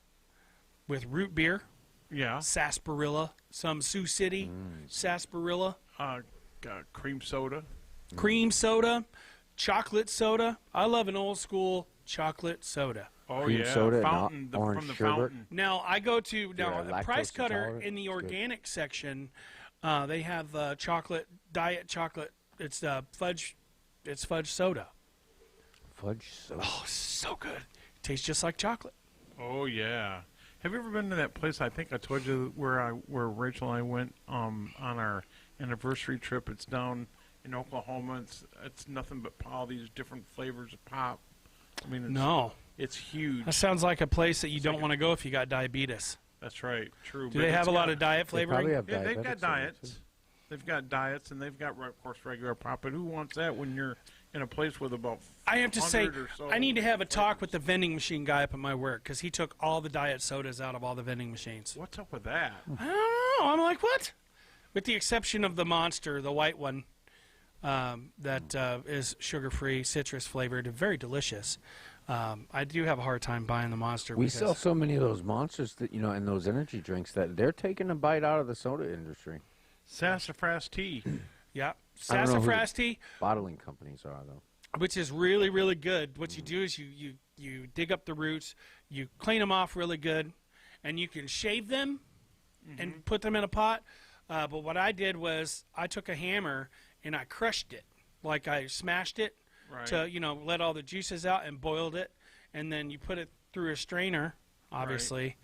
[SPEAKER 1] with root beer,
[SPEAKER 3] Yeah.
[SPEAKER 1] sarsaparilla, some Sioux City sarsaparilla,
[SPEAKER 3] Cream soda.
[SPEAKER 1] cream soda, chocolate soda. I love an old school chocolate soda.
[SPEAKER 3] Oh
[SPEAKER 2] Cream
[SPEAKER 3] yeah.
[SPEAKER 2] soda and
[SPEAKER 3] Fountain
[SPEAKER 2] orange
[SPEAKER 3] from the
[SPEAKER 2] sherbet.
[SPEAKER 3] fountain.
[SPEAKER 1] Now I go to
[SPEAKER 2] You're
[SPEAKER 1] a Price
[SPEAKER 2] lactose
[SPEAKER 1] Cutter
[SPEAKER 2] intolerant?
[SPEAKER 1] in the
[SPEAKER 2] It's good.
[SPEAKER 1] organic section. They have chocolate, diet chocolate. It's fudge. It's fudge soda.
[SPEAKER 2] Fudge soda.
[SPEAKER 1] Oh, so good. Tastes just like chocolate.
[SPEAKER 3] Oh yeah. Have you ever been to that place? I think I told you where Rachel and I went on our anniversary trip. It's down in Oklahoma. It's nothing but all these different flavors of pop. I mean, it's huge.
[SPEAKER 1] That sounds like a place that you don't want to go if you got diabetes.
[SPEAKER 3] That's right. True.
[SPEAKER 1] Do they have a lot of diet
[SPEAKER 2] They
[SPEAKER 1] flavoring?
[SPEAKER 2] probably have
[SPEAKER 3] Yeah, they've got
[SPEAKER 2] diabetics in it,
[SPEAKER 3] diets.
[SPEAKER 2] too.
[SPEAKER 3] They've got diets, and they've got, of course, regular pop. But who wants that when you're in a place with about
[SPEAKER 1] I have to say,
[SPEAKER 3] 100 or so
[SPEAKER 1] I need to have a talk
[SPEAKER 3] flavors?
[SPEAKER 1] with the vending machine guy up at my work because he took all the diet sodas out of all the vending machines.
[SPEAKER 3] What's up with that?
[SPEAKER 1] I don't know. I'm like, what? With the exception of the Monster, the white one, that is sugar-free, citrus flavored, very delicious. I do have a hard time buying the Monster.
[SPEAKER 2] We
[SPEAKER 1] because
[SPEAKER 2] sell so many of those monsters that and those energy drinks that they're taking a bite out of the soda industry.
[SPEAKER 3] Sassafras tea.
[SPEAKER 1] Yeah,
[SPEAKER 2] I don't know who-
[SPEAKER 1] sassafras tea,
[SPEAKER 2] Bottling companies are though.
[SPEAKER 1] which is really, really good. What you do is you dig up the roots, you clean them off really good, and you can shave them and put them in a pot. But what I did was I took a hammer and I crushed it, like I smashed it
[SPEAKER 3] Right.
[SPEAKER 1] to let all the juices out and boiled it, and then you put it through a strainer, obviously.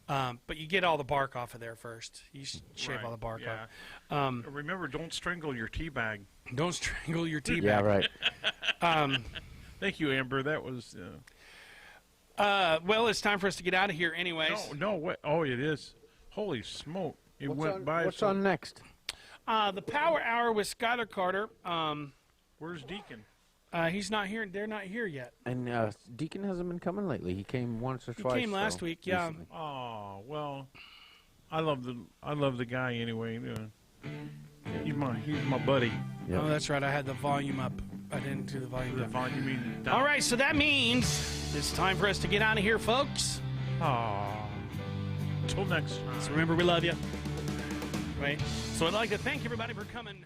[SPEAKER 1] But you get all the bark off of there first. You shave
[SPEAKER 3] Right,
[SPEAKER 1] all the bark
[SPEAKER 3] yeah.
[SPEAKER 1] off.
[SPEAKER 3] Remember, don't strangle your tea bag.
[SPEAKER 1] Don't strangle your tea
[SPEAKER 2] Yeah,
[SPEAKER 1] bag.
[SPEAKER 2] right.
[SPEAKER 3] Thank you, Amber. That was.
[SPEAKER 1] Well, it's time for us to get out of here, anyways.
[SPEAKER 3] No, what? Oh, it is. Holy smoke! It went by.
[SPEAKER 2] What's
[SPEAKER 3] so-
[SPEAKER 2] on next?
[SPEAKER 1] The Power Hour with Skylar Carter.
[SPEAKER 3] Where's Deacon?
[SPEAKER 1] He's not here. They're not here yet.
[SPEAKER 2] And Deacon hasn't been coming lately. He came once or
[SPEAKER 1] He
[SPEAKER 2] twice.
[SPEAKER 1] came last
[SPEAKER 2] though,
[SPEAKER 1] week, yeah.
[SPEAKER 2] recently.
[SPEAKER 3] Oh well, I love the guy anyway. He's my buddy.
[SPEAKER 2] Yep.
[SPEAKER 1] Oh, that's right. I had the volume up. I didn't do the volume
[SPEAKER 3] The
[SPEAKER 1] down.
[SPEAKER 3] font you mean?
[SPEAKER 1] All right, so that means it's time for us to get out of here, folks.
[SPEAKER 3] Aw. Till next time.
[SPEAKER 1] So remember, we love you. Right? So I'd like to thank everybody for coming.